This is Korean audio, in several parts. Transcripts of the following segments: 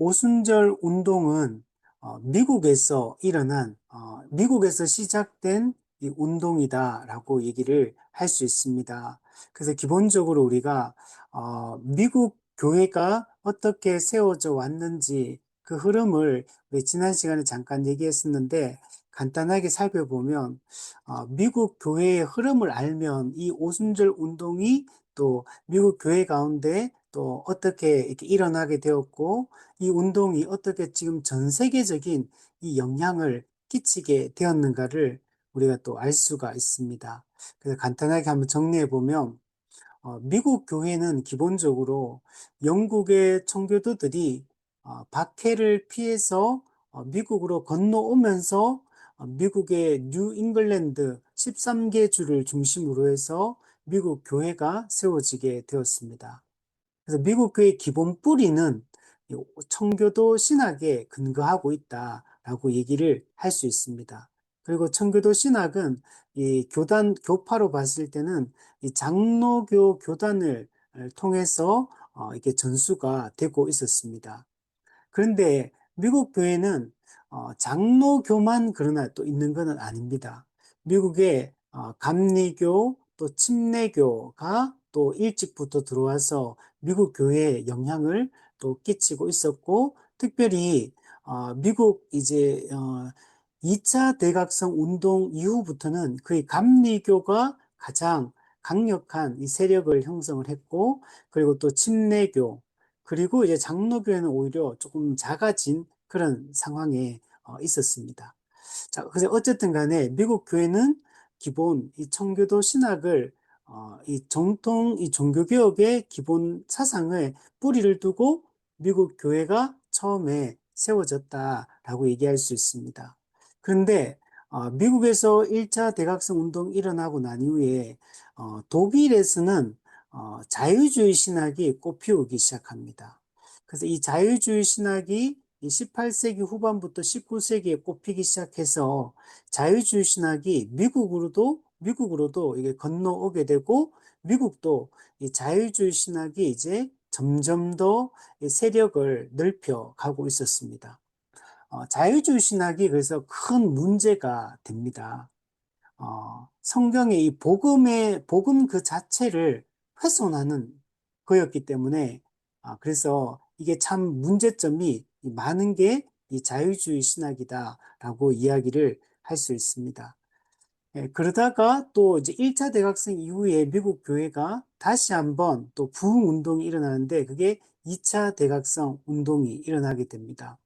오순절 운동은 미국에서 일어난, 미국에서 시작된 이 운동이다라고 얘기를 할 수 있습니다. 그래서 기본적으로 우리가 미국 교회가 어떻게 세워져 왔는지 그 흐름을 우리 지난 시간에 잠깐 얘기했었는데 간단하게 살펴보면 미국 교회의 흐름을 알면 이 오순절 운동이 또 미국 교회 가운데 또 어떻게 이렇게 일어나게 되었고 이 운동이 어떻게 지금 전 세계적인 이 영향을 끼치게 되었는가를 우리가 또 알 수가 있습니다. 그래서 간단하게 한번 정리해 보면 미국 교회는 기본적으로 영국의 청교도들이 박해를 피해서 미국으로 건너오면서 미국의 뉴 잉글랜드 13개 주를 중심으로 해서 미국 교회가 세워지게 되었습니다. 그래서 미국 교회의 기본 뿌리는 청교도 신학에 근거하고 있다라고 얘기를 할 수 있습니다. 그리고 청교도 신학은 이 교파로 봤을 때는 이 장로교 교단을 통해서 이렇게 전수가 되고 있었습니다. 그런데 미국 교회는 장로교만 그러나 또 있는 것은 아닙니다. 미국의 감리교 또 침례교가 또 일찍부터 들어와서 미국 교회에 영향을 또 끼치고 있었고 특별히 미국 이제 2차 대각성 운동 이후부터는 거의 감리교가 가장 강력한 이 세력을 형성을 했고 그리고 또 침례교 그리고 이제 장로교회는 오히려 조금 작아진 그런 상황에 있었습니다. 자, 그래서 어쨌든 간에 미국 교회는 기본 이 청교도 신학을 이 정통 이 종교개혁의 기본 사상을 뿌리를 두고 미국 교회가 처음에 세워졌다라고 얘기할 수 있습니다. 그런데 미국에서 1차 대각성 운동이 일어나고 난 이후에 독일에서는 자유주의 신학이 꽃피우기 시작합니다. 그래서 이 자유주의 신학이 이 18세기 후반부터 19세기에 꽃피기 시작해서 자유주의 신학이 미국으로도 이게 건너오게 되고 미국도 이 자유주의 신학이 이제 점점 더 세력을 넓혀 가고 있었습니다. 자유주의 신학이 그래서 큰 문제가 됩니다. 성경의 이 복음 그 자체를 훼손하는 거였기 때문에, 그래서 이게 참 문제점이 많은 게 이 자유주의 신학이다라고 이야기를 할 수 있습니다. 예, 그러다가 또 이제 1차 대각성 이후에 미국 교회가 다시 한번 또 부흥 운동이 일어나는데 그게 2차 대각성 운동이 일어나게 됩니다.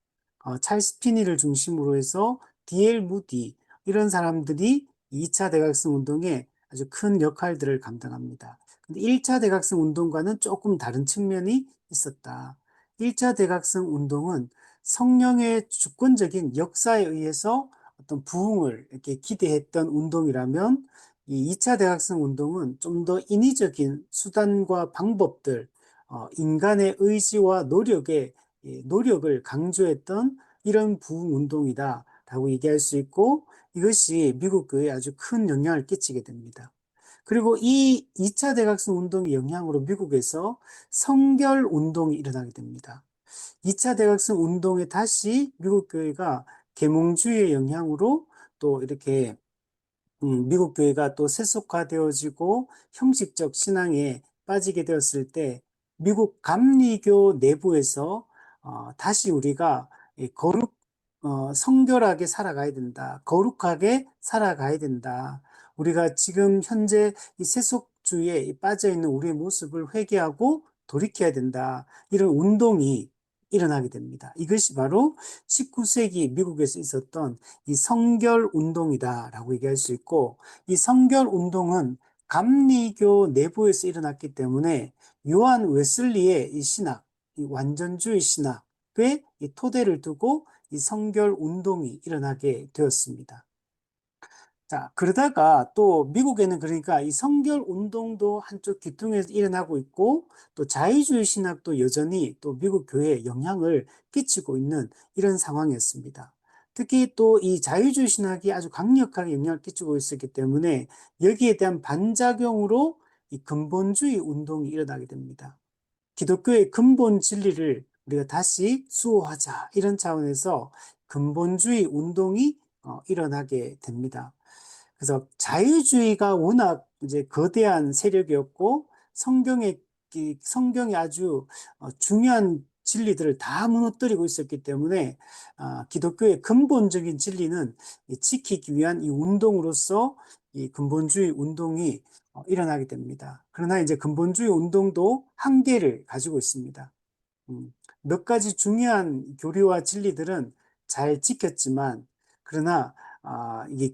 찰스 피니를 중심으로 해서 D.L. 무디 이런 사람들이 2차 대각성 운동에 아주 큰 역할들을 감당합니다. 근데 1차 대각성 운동과는 조금 다른 측면이 있었다. 1차 대각성 운동은 성령의 주권적인 역사에 의해서 어떤 부흥을 이렇게 기대했던 운동이라면 이 2차 대각성 운동은 좀 더 인위적인 수단과 방법들, 인간의 의지와 노력을 강조했던 이런 부흥 운동이다라고 얘기할 수 있고 이것이 미국 교회에 아주 큰 영향을 끼치게 됩니다. 그리고 이 2차 대각성 운동의 영향으로 미국에서 성결 운동이 일어나게 됩니다. 2차 대각성 운동에 다시 미국 교회가 계몽주의의 영향으로 또 이렇게 미국 교회가 또 세속화되어지고 형식적 신앙에 빠지게 되었을 때 미국 감리교 내부에서 다시 우리가 성결하게 살아가야 된다. 거룩하게 살아가야 된다. 우리가 지금 현재 이 세속주의에 빠져 있는 우리의 모습을 회개하고 돌이켜야 된다. 이런 운동이 일어나게 됩니다. 이것이 바로 19세기 미국에서 있었던 이 성결 운동이다라고 얘기할 수 있고 이 성결 운동은 감리교 내부에서 일어났기 때문에 요한 웨슬리의 이 신학, 이 완전주의 신학의 이 토대를 두고 이 성결 운동이 일어나게 되었습니다. 자, 그러다가 또 미국에는 그러니까 이 성결 운동도 한쪽 기둥에서 일어나고 있고 또 자유주의 신학도 여전히 또 미국 교회에 영향을 끼치고 있는 이런 상황이었습니다. 특히 또 이 자유주의 신학이 아주 강력하게 영향을 끼치고 있었기 때문에 여기에 대한 반작용으로 이 근본주의 운동이 일어나게 됩니다. 기독교의 근본 진리를 우리가 다시 수호하자 이런 차원에서 근본주의 운동이 일어나게 됩니다. 그래서 자유주의가 워낙 이제 거대한 세력이었고 성경이 아주 중요한 진리들을 다 무너뜨리고 있었기 때문에 기독교의 근본적인 진리는 지키기 위한 이 운동으로서 이 근본주의 운동이 일어나게 됩니다. 그러나 이제 근본주의 운동도 한계를 가지고 있습니다. 몇 가지 중요한 교리와 진리들은 잘 지켰지만, 그러나 이게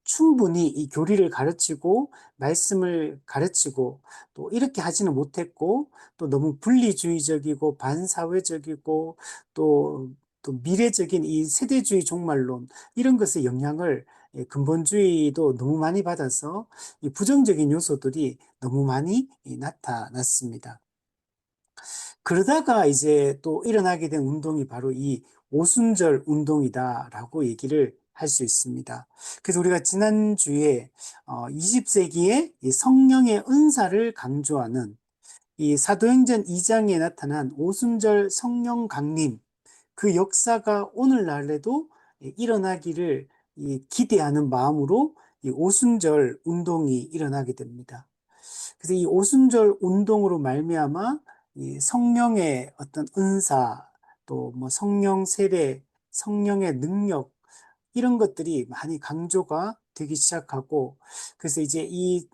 충분히 이 교리를 가르치고 말씀을 가르치고 또 이렇게 하지는 못했고, 또 너무 분리주의적이고 반사회적이고 또 미래적인 이 세대주의 종말론 이런 것의 영향을 근본주의도 너무 많이 받아서 이 부정적인 요소들이 너무 많이 나타났습니다. 그러다가 이제 또 일어나게 된 운동이 바로 이 오순절 운동이다라고 얘기를 할 수 있습니다. 그래서 우리가 지난주에 20세기의 이 성령의 은사를 강조하는 이 사도행전 2장에 나타난 오순절 성령 강림, 그 역사가 오늘날에도 일어나기를 기대하는 마음으로 이 오순절 운동이 일어나게 됩니다. 그래서 이 오순절 운동으로 말미암아 이 성령의 어떤 은사, 또 뭐 성령 세례, 성령의 능력 이런 것들이 많이 강조가 되기 시작하고, 그래서 이제 이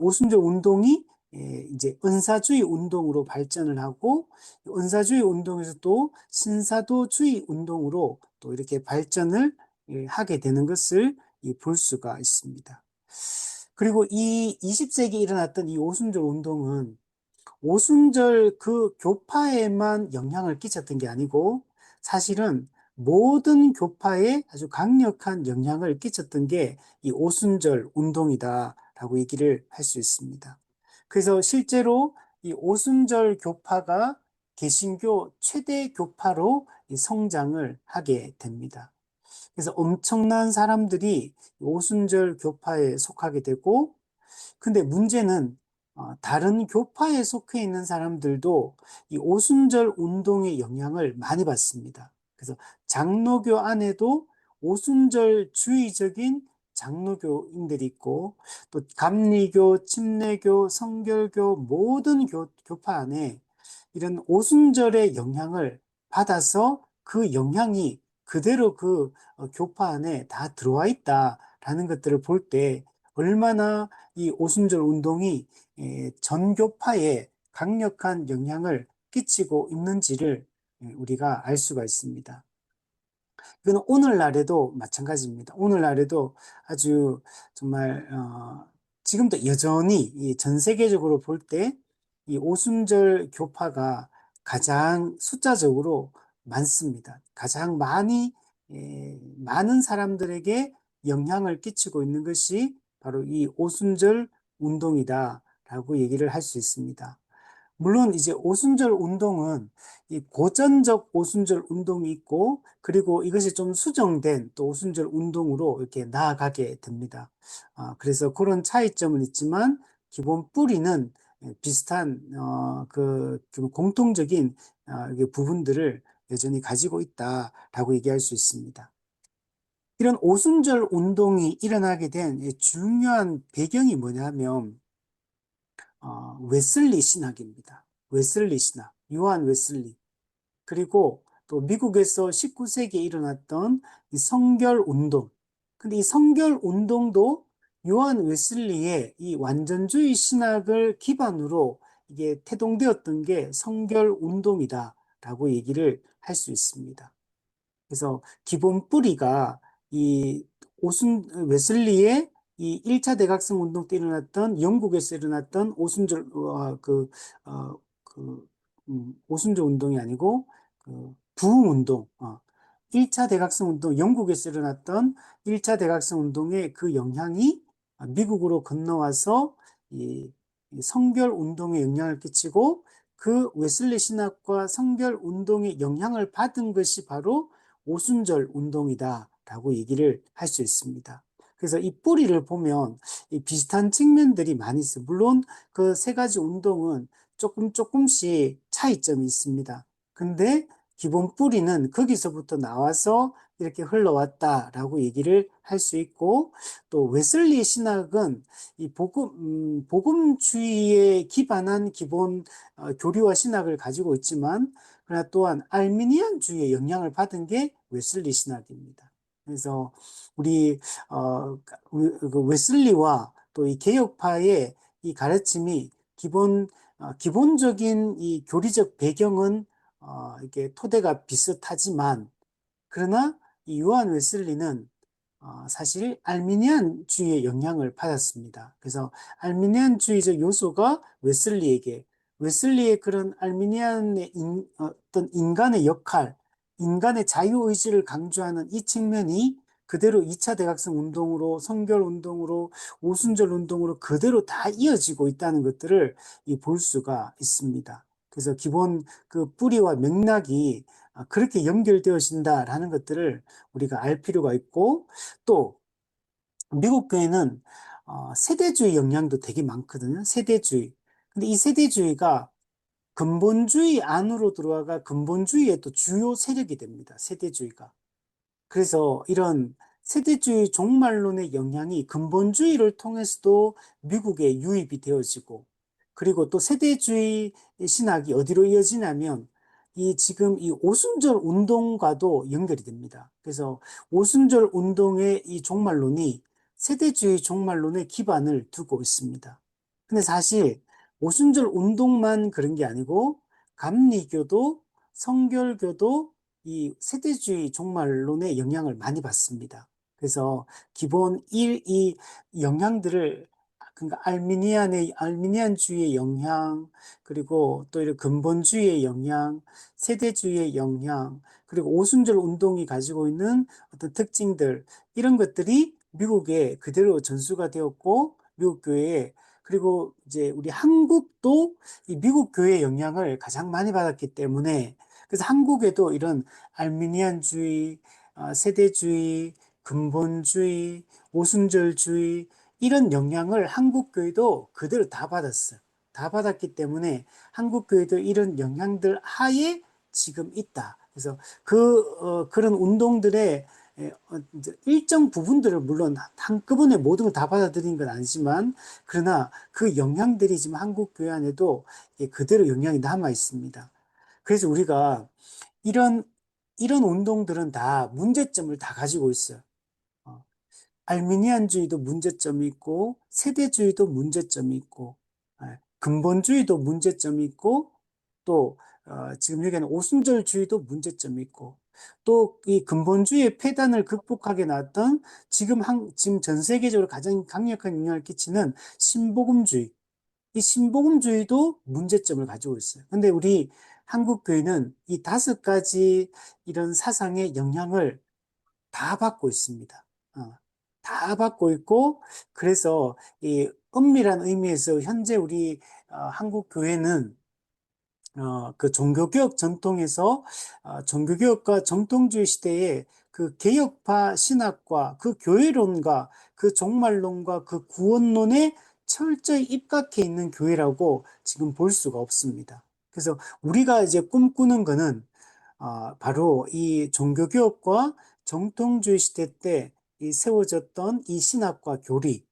오순절 운동이 이제 은사주의 운동으로 발전을 하고, 은사주의 운동에서 또 신사도주의 운동으로 또 이렇게 발전을 하게 되는 것을 볼 수가 있습니다. 그리고 이 20세기에 일어났던 이 오순절 운동은 오순절 그 교파에만 영향을 끼쳤던 게 아니고 사실은 모든 교파에 아주 강력한 영향을 끼쳤던 게 이 오순절 운동이다라고 얘기를 할 수 있습니다. 그래서 실제로 이 오순절 교파가 개신교 최대 교파로 성장을 하게 됩니다. 그래서 엄청난 사람들이 오순절 교파에 속하게 되고, 근데 문제는 다른 교파에 속해 있는 사람들도 이 오순절 운동의 영향을 많이 받습니다. 그래서 장로교 안에도 오순절주의적인 장로교인들이 있고, 또 감리교, 침례교, 성결교 모든 교파 안에 이런 오순절의 영향을 받아서 그 영향이 그대로 그 교파 안에 다 들어와 있다라는 것들을 볼 때 얼마나 이 오순절 운동이 전 교파에 강력한 영향을 끼치고 있는지를 우리가 알 수가 있습니다. 이건 오늘날에도 마찬가지입니다. 오늘날에도 아주 정말 지금도 여전히 이전 세계적으로 볼 때 이 오순절 교파가 가장 숫자적으로 많습니다. 가장 많은 사람들에게 영향을 끼치고 있는 것이 바로 이 오순절 운동이다라고 얘기를 할 수 있습니다. 물론 이제 오순절 운동은 이 고전적 오순절 운동이 있고, 그리고 이것이 좀 수정된 또 오순절 운동으로 이렇게 나아가게 됩니다. 그래서 그런 차이점은 있지만 기본 뿌리는 비슷한 공통적인 부분들을 여전히 가지고 있다라고 얘기할 수 있습니다. 이런 오순절 운동이 일어나게 된 중요한 배경이 뭐냐면 웨슬리 신학입니다. 웨슬리 신학, 요한 웨슬리. 그리고 또 미국에서 19세기에 일어났던 이 성결 운동. 근데 이 성결 운동도 요한 웨슬리의 이 완전주의 신학을 기반으로 이게 태동되었던 게 성결 운동이다라고 얘기를 할 수 있습니다. 그래서 기본 뿌리가 이 웨슬리의 이 1차 대각성 운동 때 일어났던 영국에서 일어났던 오순절 운동이 아니고 부흥 운동, 1차 대각성 운동, 영국에서 일어났던 1차 대각성 운동의 그 영향이 미국으로 건너와서 이 성결 운동에 영향을 끼치고 그 웨슬리 신학과 성결 운동의 영향을 받은 것이 바로 오순절 운동이다라고 얘기를 할 수 있습니다. 그래서 이 뿌리를 보면 이 비슷한 측면들이 많이 있어요. 물론 그 세 가지 운동은 조금씩 차이점이 있습니다. 근데 기본 뿌리는 거기서부터 나와서 이렇게 흘러왔다라고 얘기를 할 수 있고, 또 웨슬리 신학은 이 복음주의에 기반한 기본 교리와 신학을 가지고 있지만, 그러나 또한 알미니안주의의 영향을 받은 게 웨슬리 신학입니다. 그래서 우리 그 웨슬리와 또 이 개혁파의 이 가르침이 기본적인 이 교리적 배경은 이게 토대가 비슷하지만, 그러나 이 요한 웨슬리는 사실 알미니안주의의 영향을 받았습니다. 그래서 알미니안주의적 요소가 웨슬리의 그런 알미니안의 어떤 인간의 역할, 인간의 자유의지를 강조하는 이 측면이 그대로 2차 대각성 운동으로, 성결 운동으로, 오순절 운동으로 그대로 다 이어지고 있다는 것들을 볼 수가 있습니다. 그래서 기본 그 뿌리와 맥락이 그렇게 연결되어진다라는 것들을 우리가 알 필요가 있고, 또 미국 교회는 세대주의 영향도 되게 많거든요. 세대주의. 근데 이 세대주의가 근본주의 안으로 들어와가 근본주의의 또 주요 세력이 됩니다. 세대주의가. 그래서 이런 세대주의 종말론의 영향이 근본주의를 통해서도 미국에 유입이 되어지고, 그리고 또 세대주의 신학이 어디로 이어지냐면 지금 이 오순절 운동과도 연결이 됩니다. 그래서 오순절 운동의 이 종말론이 세대주의 종말론의 기반을 두고 있습니다. 근데 사실 오순절 운동만 그런 게 아니고 감리교도, 성결교도 이 세대주의 종말론의 영향을 많이 받습니다. 그래서 기본 이 영향들을, 그러니까 알미니안주의의 영향, 그리고 또 이런 근본주의의 영향, 세대주의의 영향, 그리고 오순절 운동이 가지고 있는 어떤 특징들, 이런 것들이 미국에 그대로 전수가 되었고, 미국 교회에, 그리고 이제 우리 한국도 이 미국 교회의 영향을 가장 많이 받았기 때문에, 그래서 한국에도 이런 알미니안주의, 세대주의, 근본주의, 오순절주의, 이런 영향을 한국교회도 그대로 다 받았어요. 다 받았기 때문에 한국교회도 이런 영향들 하에 지금 있다. 그래서 그런 운동들의 이제 일정 부분들을 물론 한꺼번에 모든 걸 다 받아들인 건 아니지만, 그러나 그 영향들이 지금 한국교회 안에도 그대로 영향이 남아 있습니다. 그래서 우리가 이런, 이런 운동들은 다 문제점을 다 가지고 있어요. 어, 알미니안주의도 문제점이 있고, 세대주의도 문제점이 있고, 근본주의도 문제점이 있고, 또, 지금 얘기하는 오순절주의도 문제점이 있고, 또 이 근본주의의 폐단을 극복하게 나왔던 지금 전 세계적으로 가장 강력한 영향을 끼치는 신복음주의, 이 신복음주의도 문제점을 가지고 있어요. 근데 우리 한국 교회는 이 5가지 이런 사상의 영향을 다 받고 있습니다. 다 받고 있고, 그래서 이 엄밀한 의미에서 현재 우리 한국 교회는 그 종교개혁 전통에서 종교개혁과 정통주의 시대에 그 개혁파 신학과 그 교회론과 그 종말론과 그 구원론에 철저히 입각해 있는 교회라고 지금 볼 수가 없습니다. 그래서 우리가 이제 꿈꾸는 거는 바로 이 종교개혁과 정통주의 시대 때 이 세워졌던 이 신학과 교리,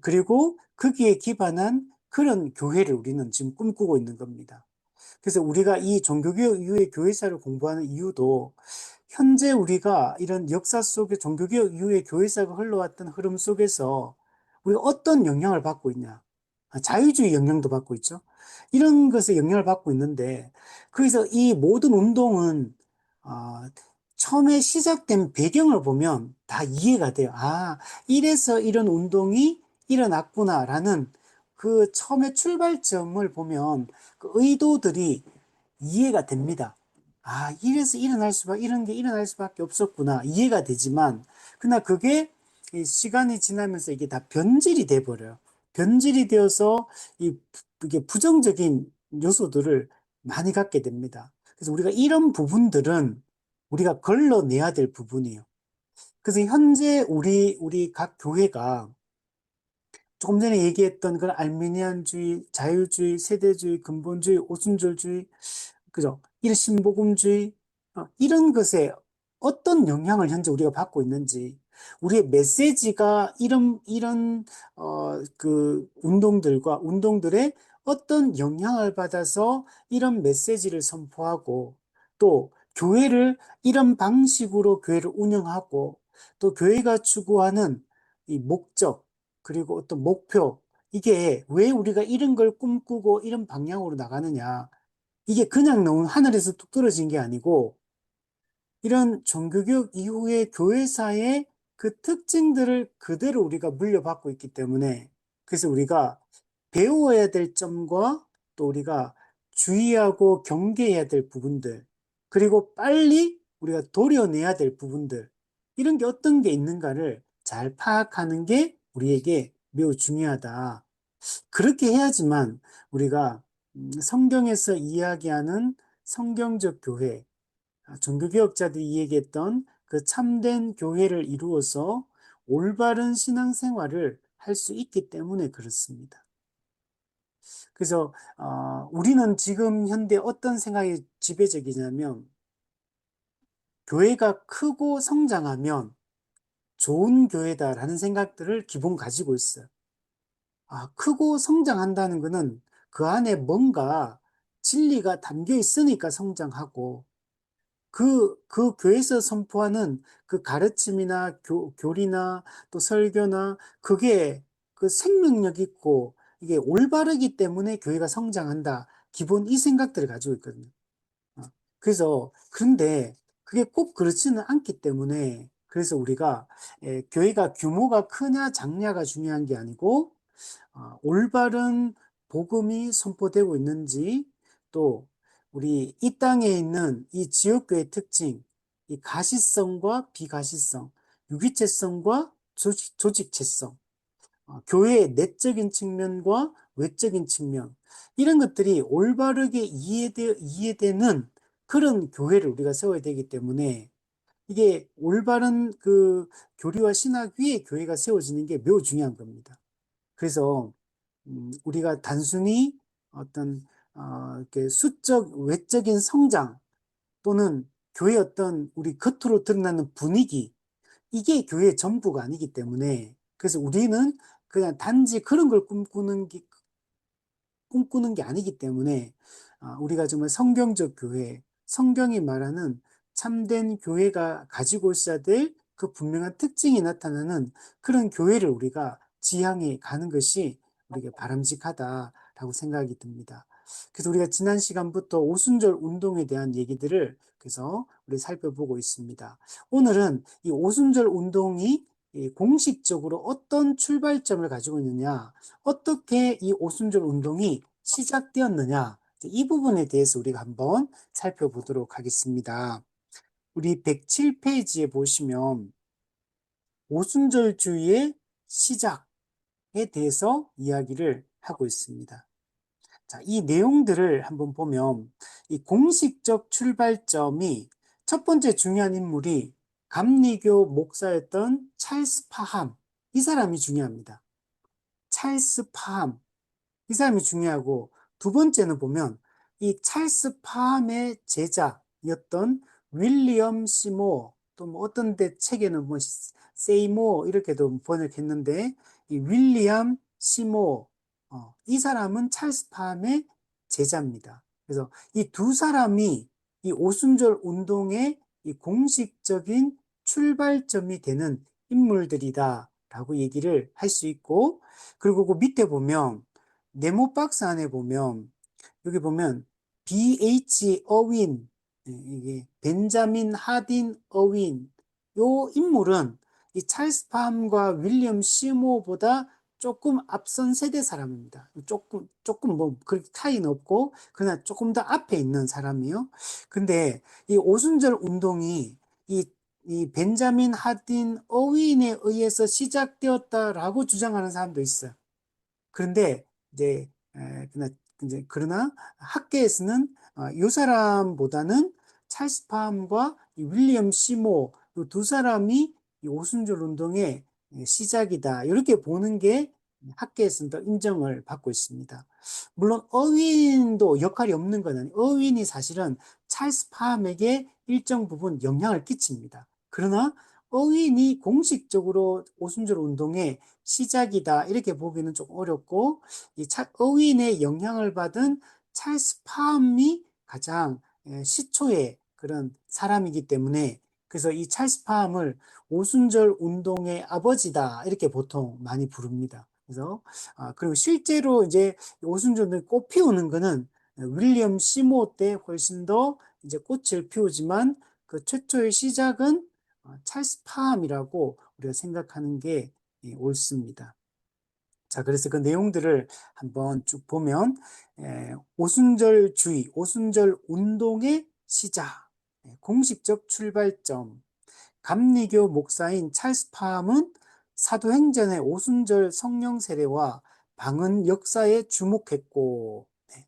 그리고 거기에 기반한 그런 교회를 우리는 지금 꿈꾸고 있는 겁니다. 그래서 우리가 이 종교개혁 이후의 교회사를 공부하는 이유도, 현재 우리가 이런 역사 속에 종교개혁 이후의 교회사가 흘러왔던 흐름 속에서 우리가 어떤 영향을 받고 있냐. 자유주의 영향도 받고 있죠. 이런 것에 영향을 받고 있는데, 그래서 이 모든 운동은 처음에 시작된 배경을 보면 다 이해가 돼요. 이래서 이런 운동이 일어났구나라는 그 처음에 출발점을 보면 그 의도들이 이해가 됩니다. 이래서 이런 게 일어날 수밖에 없었구나. 이해가 되지만, 그러나 그게 이 시간이 지나면서 이게 다 변질이 돼 버려요. 변질이 되어서 이게 부정적인 요소들을 많이 갖게 됩니다. 그래서 우리가 이런 부분들은 우리가 걸러내야 될 부분이에요. 그래서 현재 우리 각 교회가 조금 전에 얘기했던 그런 알미니안주의, 자유주의, 세대주의, 근본주의, 오순절주의, 그죠? 일신복음주의, 이런 것에 어떤 영향을 현재 우리가 받고 있는지, 우리의 메시지가 그 운동들의 어떤 영향을 받아서 이런 메시지를 선포하고, 또 교회를 이런 방식으로 교회를 운영하고, 또 교회가 추구하는 이 목적, 그리고 어떤 목표, 이게 왜 우리가 이런 걸 꿈꾸고 이런 방향으로 나가느냐. 이게 그냥 너무 하늘에서 뚝 떨어진 게 아니고 이런 종교개혁 이후의 교회사의 그 특징들을 그대로 우리가 물려받고 있기 때문에 그래서 우리가 배워야 될 점과 또 우리가 주의하고 경계해야 될 부분들 그리고 빨리 우리가 도려내야 될 부분들 이런 게 어떤 게 있는가를 잘 파악하는 게 우리에게 매우 중요하다. 그렇게 해야지만 우리가 성경에서 이야기하는 성경적 교회, 종교개혁자들이 이야기했던 그 참된 교회를 이루어서 올바른 신앙생활을 할 수 있기 때문에 그렇습니다. 그래서 우리는 지금 현대 어떤 생각이 지배적이냐면 교회가 크고 성장하면 좋은 교회다라는 생각들을 기본 가지고 있어요. 크고 성장한다는 것은 그 안에 뭔가 진리가 담겨 있으니까 성장하고 그 교회에서 선포하는 그 가르침이나 교리나 또 설교나 그게 그 생명력 있고 이게 올바르기 때문에 교회가 성장한다. 기본 이 생각들을 가지고 있거든요. 어, 그런데 그게 꼭 그렇지는 않기 때문에 그래서 우리가 교회가 규모가 크냐 작냐가 중요한 게 아니고 올바른 복음이 선포되고 있는지 또 우리 이 땅에 있는 이 지역교회의 특징, 이 가시성과 비가시성, 유기체성과 조직체성, 교회의 내적인 측면과 외적인 측면 이런 것들이 올바르게 이해되는 그런 교회를 우리가 세워야 되기 때문에 이게 올바른 그 교리와 신학 위에 교회가 세워지는 게 매우 중요한 겁니다. 그래서 우리가 단순히 어떤 이렇게 수적 외적인 성장 또는 교회 어떤 우리 겉으로 드러나는 분위기 이게 교회의 전부가 아니기 때문에 그래서 우리는 그냥 단지 그런 걸 꿈꾸는 게 아니기 때문에 우리가 정말 성경적 교회, 성경이 말하는 참된 교회가 가지고 있어야 될 그 분명한 특징이 나타나는 그런 교회를 우리가 지향해 가는 것이 우리에게 바람직하다라고 생각이 듭니다. 그래서 우리가 지난 시간부터 오순절 운동에 대한 얘기들을 그래서 우리 살펴보고 있습니다. 오늘은 이 오순절 운동이 공식적으로 어떤 출발점을 가지고 있느냐, 어떻게 이 오순절 운동이 시작되었느냐, 이 부분에 대해서 우리가 한번 살펴보도록 하겠습니다. 우리 107페이지에 보시면 오순절주의의 시작에 대해서 이야기를 하고 있습니다. 자, 이 내용들을 한번 보면 이 공식적 출발점이 첫 번째 중요한 인물이 감리교 목사였던 찰스 파함, 이 사람이 중요합니다. 찰스 파함, 이 사람이 중요하고 두 번째는 보면 이 찰스 파함의 제자였던 윌리엄 시모 또 뭐 어떤 데 책에는 뭐 세이모 이렇게도 번역했는데 이 윌리엄 시모 이 사람은 찰스 파함의 제자입니다. 그래서 이 두 사람이 이 오순절 운동의 이 공식적인 출발점이 되는 인물들이다라고 얘기를 할 수 있고 그리고 그 밑에 보면 네모 박스 안에 보면 여기 보면 B.H. 어윈 이게 벤자민 하딘 어윈 요 인물은 이 찰스 팜과 윌리엄 시모보다 조금 앞선 세대 사람입니다. 조금 뭐 그렇게 차이는 없고 그러나 조금 더 앞에 있는 사람이요. 근데 이 오순절 운동이 이 벤자민 하딘 어윈에 의해서 시작되었다라고 주장하는 사람도 있어요. 그런데 이제 그러나 학계에서는 이 사람보다는 찰스 팜과 윌리엄 시모 이 두 사람이 이 오순절 운동의 시작이다 이렇게 보는 게 학계에서는 더 인정을 받고 있습니다. 물론 어윈도 역할이 없는 건 아니에요. 어윈이 사실은 찰스 파함에게 일정 부분 영향을 끼칩니다. 그러나 어윈이 공식적으로 오순절 운동의 시작이다 이렇게 보기는 좀 어렵고, 어윈의 영향을 받은 찰스 파함이 가장 시초의 그런 사람이기 때문에, 그래서 이 찰스 파함을 오순절 운동의 아버지다 이렇게 보통 많이 부릅니다. 그래서 그리고 실제로 이제 오순절을 꽃 피우는 거는 윌리엄 시모 때 훨씬 더 이제 꽃을 피우지만, 그 최초의 시작은 찰스 파함이라고 우리가 생각하는 게 옳습니다. 자, 그래서 그 내용들을 한번 쭉 보면, 오순절주의, 오순절 운동의 시작, 공식적 출발점, 감리교 목사인 찰스 파함은 사도행전의 오순절 성령 세례와 방언 역사에 주목했고, 네.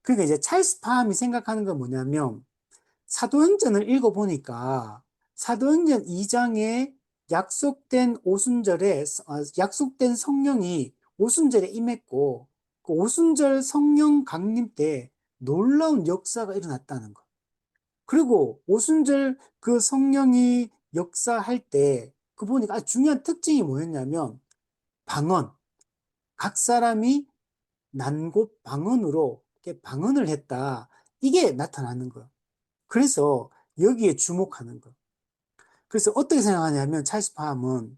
그러니까 이제 찰스 파함이 생각하는 건 뭐냐면, 사도행전을 읽어보니까 사도행전 2장에 약속된 오순절에 약속된 성령이 오순절에 임했고, 그 오순절 성령 강림 때 놀라운 역사가 일어났다는 거. 그리고 오순절 그 성령이 역사할 때 그 보니까 아주 중요한 특징이 뭐였냐면, 방언, 각 사람이 난곳 방언으로 이렇게 방언을 했다, 이게 나타나는 거예요. 그래서 여기에 주목하는 거. 그래서 어떻게 생각하냐면 찰스 파함은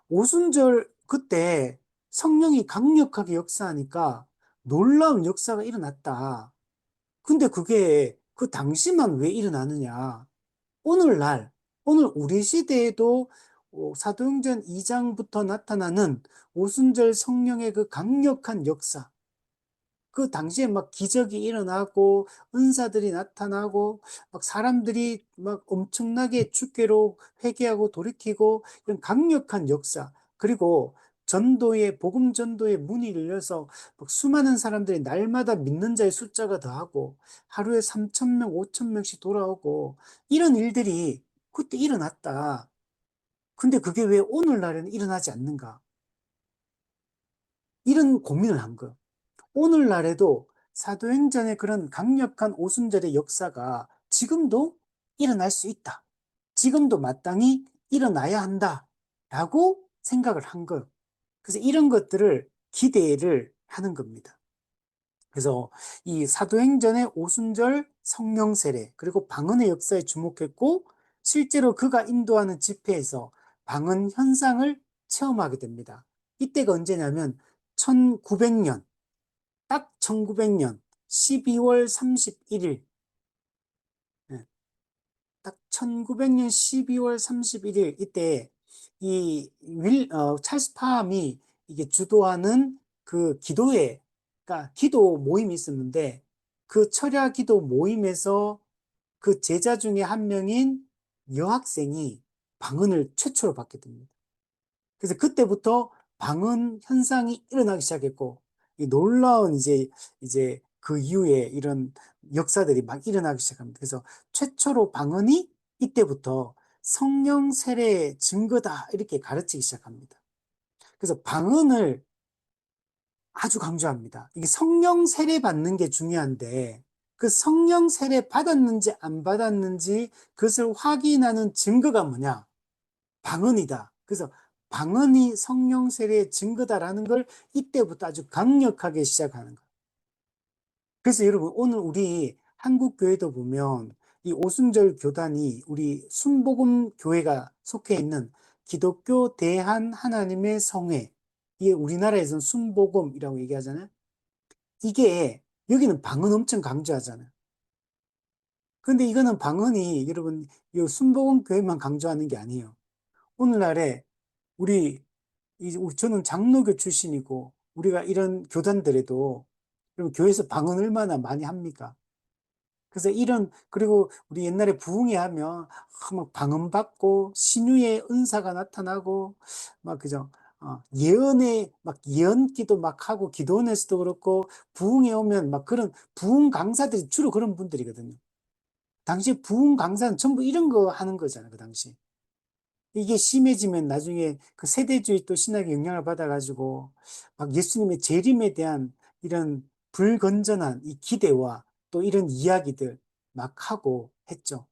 오순절 그때 성령이 강력하게 역사하니까 놀라운 역사가 일어났다. 근데 그게 그 당시만 왜 일어나느냐? 오늘날, 오늘 우리 시대에도 사도행전 2장부터 나타나는 오순절 성령의 그 강력한 역사, 그 당시에 막 기적이 일어나고 은사들이 나타나고 막 사람들이 막 엄청나게 주께로 회개하고 돌이키고, 이런 강력한 역사, 그리고 복음 전도의 문이 열려서 막 수많은 사람들이 날마다 믿는 자의 숫자가 더하고 하루에 3,000명, 5,000명씩 돌아오고, 이런 일들이 그때 일어났다. 근데 그게 왜 오늘날에는 일어나지 않는가? 이런 고민을 한 거예요. 오늘날에도 사도행전의 그런 강력한 오순절의 역사가 지금도 일어날 수 있다. 지금도 마땅히 일어나야 한다. 라고 생각을 한 거예요. 그래서 이런 것들을 기대를 하는 겁니다. 그래서 이 사도행전의 오순절 성령 세례, 그리고 방언의 역사에 주목했고, 실제로 그가 인도하는 집회에서 방언 현상을 체험하게 됩니다. 이때가 언제냐면 1900년, 딱 1900년 12월 31일, 딱 1900년 12월 31일, 이때 찰스 파함이 이게 주도하는 그 기도회, 그러니까 기도 모임이 있었는데, 그 철야 기도 모임에서 그 제자 중에 한 명인 여학생이 방언을 최초로 받게 됩니다. 그래서 그때부터 방언 현상이 일어나기 시작했고, 이 놀라운 이제 그 이후에 이런 역사들이 막 일어나기 시작합니다. 그래서 최초로 방언이 이때부터 성령 세례의 증거다 이렇게 가르치기 시작합니다. 그래서 방언을 아주 강조합니다. 이게 성령 세례 받는 게 중요한데, 그 성령 세례 받았는지 안 받았는지 그것을 확인하는 증거가 뭐냐? 방언이다. 그래서 방언이 성령 세례의 증거다라는 걸 이때부터 아주 강력하게 시작하는 거예요. 그래서 여러분, 오늘 우리 한국 교회도 보면 이 오순절 교단이 우리 순복음 교회가 속해 있는 기독교 대한 하나님의 성회, 이게 우리나라에서는 순복음이라고 얘기하잖아요. 이게 여기는 방언 엄청 강조하잖아요. 근데 이거는 방언이 여러분 이 순복음 교회만 강조하는 게 아니에요. 오늘날에 우리 저는 장로교 출신이고, 우리가 이런 교단들에도, 그럼 교회에서 방언 얼마나 많이 합니까? 그래서 그리고 우리 옛날에 부흥회 하면, 막 방언 받고, 신유의 은사가 나타나고, 막, 그죠? 막 예언기도 막 하고, 기도원에서도 그렇고, 부흥회 오면 막 그런, 부흥 강사들이 주로 그런 분들이거든요. 당시 부흥 강사는 전부 이런 거 하는 거잖아요, 그 당시. 이게 심해지면 나중에 그 세대주의 또 신학의 영향을 받아가지고 막 예수님의 재림에 대한 이런 불건전한 이 기대와 또 이런 이야기들 막 하고 했죠.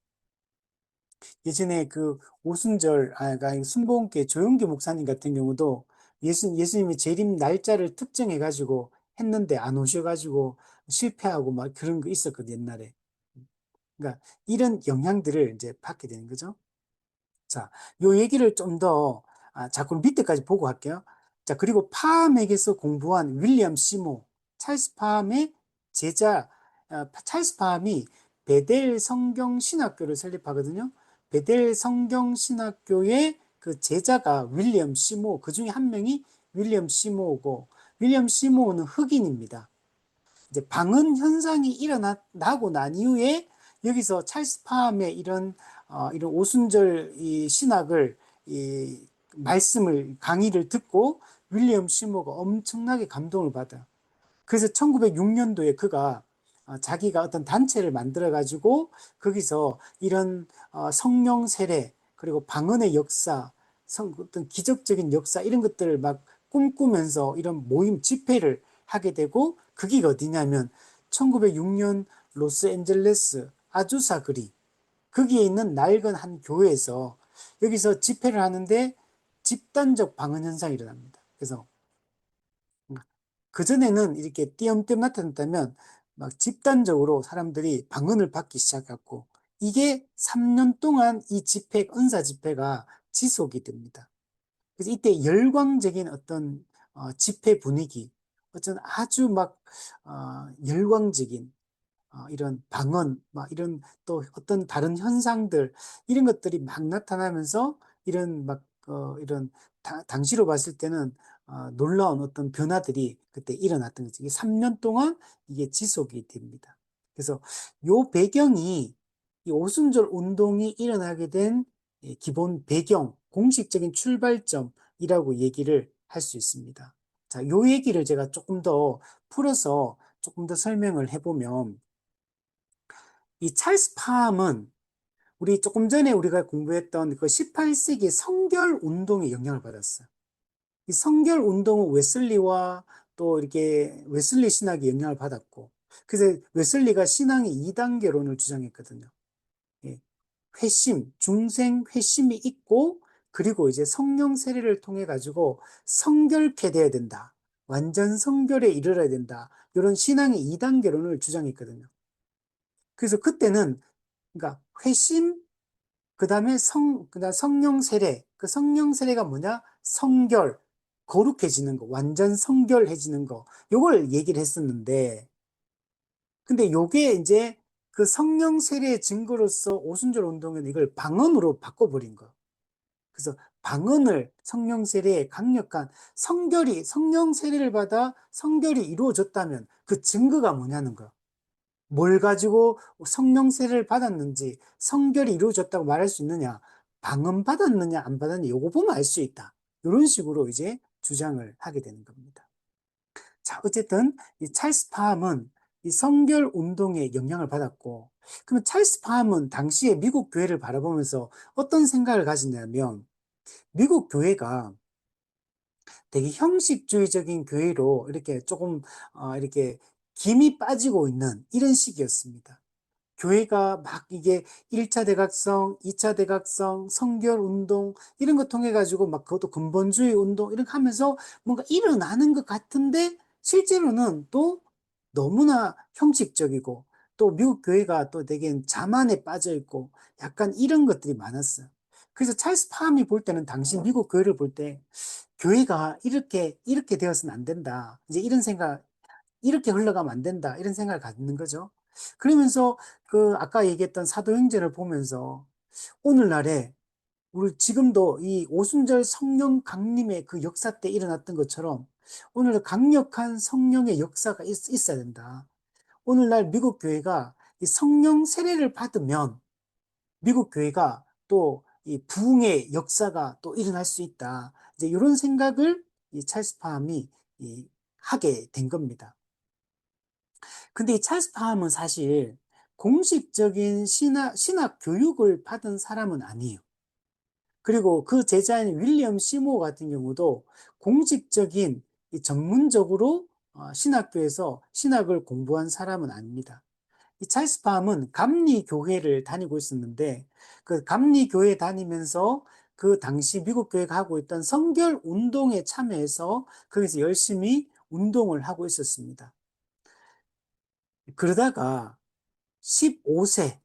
예전에 그 오순절, 그러니까 순복음교회 조용기 목사님 같은 경우도 예수님의 재림 날짜를 특정해가지고 했는데 안 오셔가지고 실패하고 막 그런 거 있었거든, 옛날에. 그러니까 이런 영향들을 이제 받게 되는 거죠. 자, 요 얘기를 좀 더, 자꾸 밑에까지 보고 할게요. 자, 그리고 파함에게서 공부한 윌리엄 시모, 찰스 파함의 제자, 찰스 파함이 베델 성경신학교를 설립하거든요. 베델 성경신학교의 그 제자가 윌리엄 시모, 그 중에 한 명이 윌리엄 시모고, 윌리엄 시모는 흑인입니다. 이제 방언 현상이 일어나고 난 이후에 여기서 찰스 파함의 이런 오순절 이 신학을 이 말씀을 강의를 듣고 윌리엄 시모가 엄청나게 감동을 받아요. 그래서 1906년도에 그가 자기가 어떤 단체를 만들어 가지고 거기서 이런 성령 세례 그리고 방언의 역사, 어떤 기적적인 역사 이런 것들을 막 꿈꾸면서 이런 모임 집회를 하게 되고 그게 어디냐면 1906년 로스앤젤레스 아주사 거리 거기에 있는 낡은 한 교회에서 여기서 집회를 하는데 집단적 방언 현상이 일어납니다. 그래서 그전에는 이렇게 띄엄띄엄 나타났다면 막 집단적으로 사람들이 방언을 받기 시작했고 이게 3년 동안 이 집회, 은사 집회가 지속이 됩니다. 그래서 이때 열광적인 어떤 집회 분위기, 어떤 아주 막 열광적인 이런 방언, 막 이런 또 어떤 다른 현상들, 이런 것들이 막 나타나면서 이런 이런 당시로 봤을 때는 놀라운 어떤 변화들이 그때 일어났던 거죠. 이게 3년 동안 이게 지속이 됩니다. 그래서 요 배경이 이 오순절 운동이 일어나게 된 기본 배경, 공식적인 출발점이라고 얘기를 할 수 있습니다. 자, 요 얘기를 제가 조금 더 풀어서 조금 더 설명을 해보면 이 찰스 파함은 우리 조금 전에 우리가 공부했던 그 18세기 성결 운동의 영향을 받았어요. 이 성결 운동은 웨슬리와 또 이렇게 웨슬리 신학의 영향을 받았고, 그래서 웨슬리가 신앙의 2단계론을 주장했거든요. 예, 회심, 중생 회심이 있고, 그리고 이제 성령 세례를 통해 가지고 성결케 돼야 된다. 완전 성결에 이르러야 된다. 이런 신앙의 2단계론을 주장했거든요. 그래서 그때는 그러니까 회심, 그다음 성령 세례. 그 성령 세례가 뭐냐? 성결, 거룩해지는 거, 완전 성결해지는 거. 요걸 얘기를 했었는데, 근데 요게 이제 그 성령 세례의 증거로서 오순절 운동은 이걸 방언으로 바꿔버린 거. 그래서 방언을 성령 세례에 강력한 성령 세례를 받아 성결이 이루어졌다면 그 증거가 뭐냐는 거. 뭘 가지고 성령 세례를 받았는지 성결이 이루어졌다고 말할 수 있느냐, 방언 받았느냐 안 받았느냐 요거 보면 알 수 있다. 이런 식으로 이제 주장을 하게 되는 겁니다. 자, 어쨌든 이 찰스 파함은 이 성결 운동에 영향을 받았고, 그러면 찰스 파함은 당시에 미국 교회를 바라보면서 어떤 생각을 가지냐면 미국 교회가 되게 형식주의적인 교회로 이렇게 조금 이렇게 김이 빠지고 있는 이런 시기였습니다. 교회가 막 이게 1차 대각성, 2차 대각성, 성결 운동 이런 거 통해 가지고 막 그것도 근본주의 운동 이렇게 하면서 뭔가 일어나는 것 같은데 실제로는 또 너무나 형식적이고 또 미국 교회가 또 되게 자만에 빠져 있고 약간 이런 것들이 많았어요. 그래서 찰스 파함이 볼 때는 당시 미국 교회를 볼 때 교회가 이렇게 되어서는 안 된다. 이제 이런 생각 이렇게 흘러가면 안 된다. 이런 생각을 갖는 거죠. 그러면서 그 아까 얘기했던 사도행전을 보면서 오늘날에 우리 지금도 이 오순절 성령 강림의 그 역사 때 일어났던 것처럼 오늘 강력한 성령의 역사가 있어야 된다. 오늘날 미국 교회가 이 성령 세례를 받으면 미국 교회가 또 이 부흥의 역사가 또 일어날 수 있다. 이제 이런 생각을 이 찰스 파함이 하게 된 겁니다. 근데 이 찰스 파함은 사실 공식적인 신학 교육을 받은 사람은 아니에요. 그리고 그 제자인 윌리엄 시모 같은 경우도 공식적인 전문적으로 신학교에서 신학을 공부한 사람은 아닙니다. 이 찰스 팜은 감리교회를 다니고 있었는데 그 감리교회 다니면서 그 당시 미국 교회가 하고 있던 성결 운동에 참여해서 거기서 열심히 운동을 하고 있었습니다. 그러다가 15세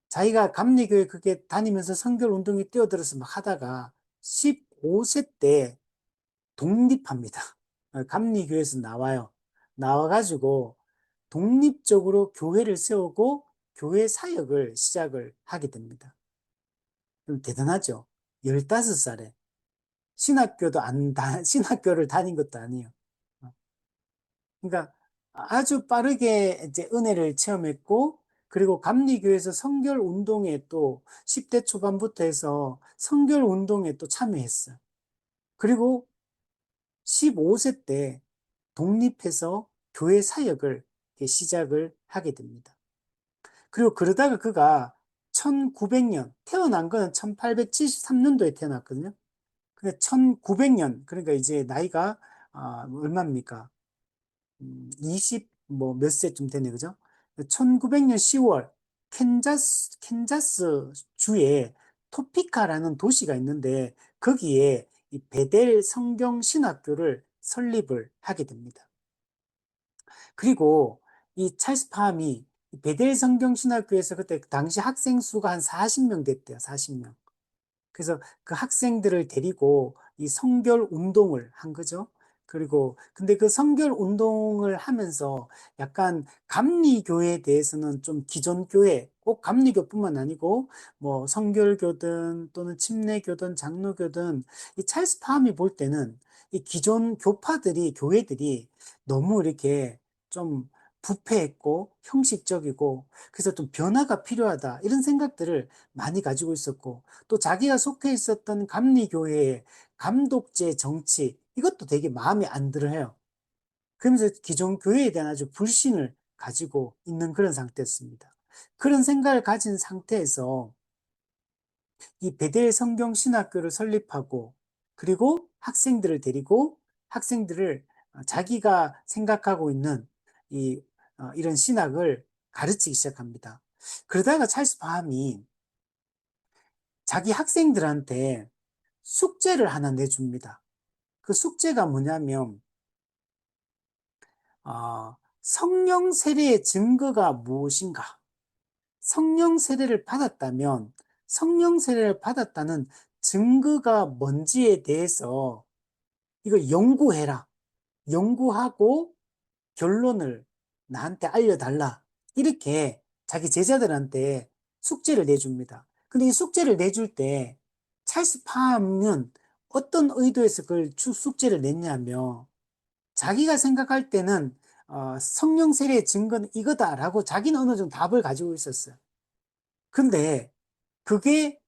자기가 감리교회 그게 다니면서 성결 운동에 뛰어들어서 막 하다가 15세 때 독립합니다. 감리교회에서 나와요. 나와가지고 독립적으로 교회를 세우고 교회 사역을 시작을 하게 됩니다. 좀 대단하죠? 15살에. 신학교를 다닌 것도 아니에요. 그러니까 아주 빠르게 이제 은혜를 체험했고, 그리고 감리교회에서 성결 운동에 또 10대 초반부터 해서 성결 운동에 또 참여했어요. 그리고 15세 때 독립해서 교회 사역을 시작을 하게 됩니다. 그리고 그러다가 그가 1900년, 태어난 거는 1873년도에 태어났거든요. 근데 1900년, 그러니까 이제 나이가, 얼마입니까? 20, 몇 세쯤 되네, 그죠? 1900년 10월, 캔자스 주에 토피카라는 도시가 있는데, 거기에 이 베델 성경 신학교를 설립을 하게 됩니다. 그리고 이 찰스 팜이 베델 성경신학교에서 그때 당시 학생 수가 한 40명 됐대요. 40명. 그래서 그 학생들을 데리고 이 성결 운동을 한 거죠. 그리고 근데 그 성결 운동을 하면서 약간 감리교회에 대해서는 좀 기존 교회, 꼭 감리교뿐만 아니고 뭐 성결교든 또는 침례교든 장로교든 이 찰스 파함이 볼 때는 이 기존 교파들이 교회들이 너무 이렇게 좀 부패했고 형식적이고 그래서 좀 변화가 필요하다 이런 생각들을 많이 가지고 있었고 또 자기가 속해 있었던 감리교회의 감독제 정치 이것도 되게 마음에 안 들어해요. 그러면서 기존 교회에 대한 아주 불신을 가지고 있는 그런 상태였습니다. 그런 생각을 가진 상태에서 이 베델 성경 신학교를 설립하고 그리고 학생들을 데리고 학생들을 자기가 생각하고 있는 이런 신학을 가르치기 시작합니다. 그러다가 찰스 바함이 자기 학생들한테 숙제를 하나 내줍니다. 그 숙제가 뭐냐면 성령 세례의 증거가 무엇인가? 성령 세례를 받았다면 성령 세례를 받았다는 증거가 뭔지에 대해서 이걸 연구해라. 연구하고 결론을 나한테 알려달라. 이렇게 자기 제자들한테 숙제를 내줍니다. 근데 이 숙제를 내줄 때 찰스 팜은 어떤 의도에서 그걸 숙제를 냈냐면 자기가 생각할 때는 성령 세례의 증거는 이거다라고 자기는 어느 정도 답을 가지고 있었어요. 근데 그게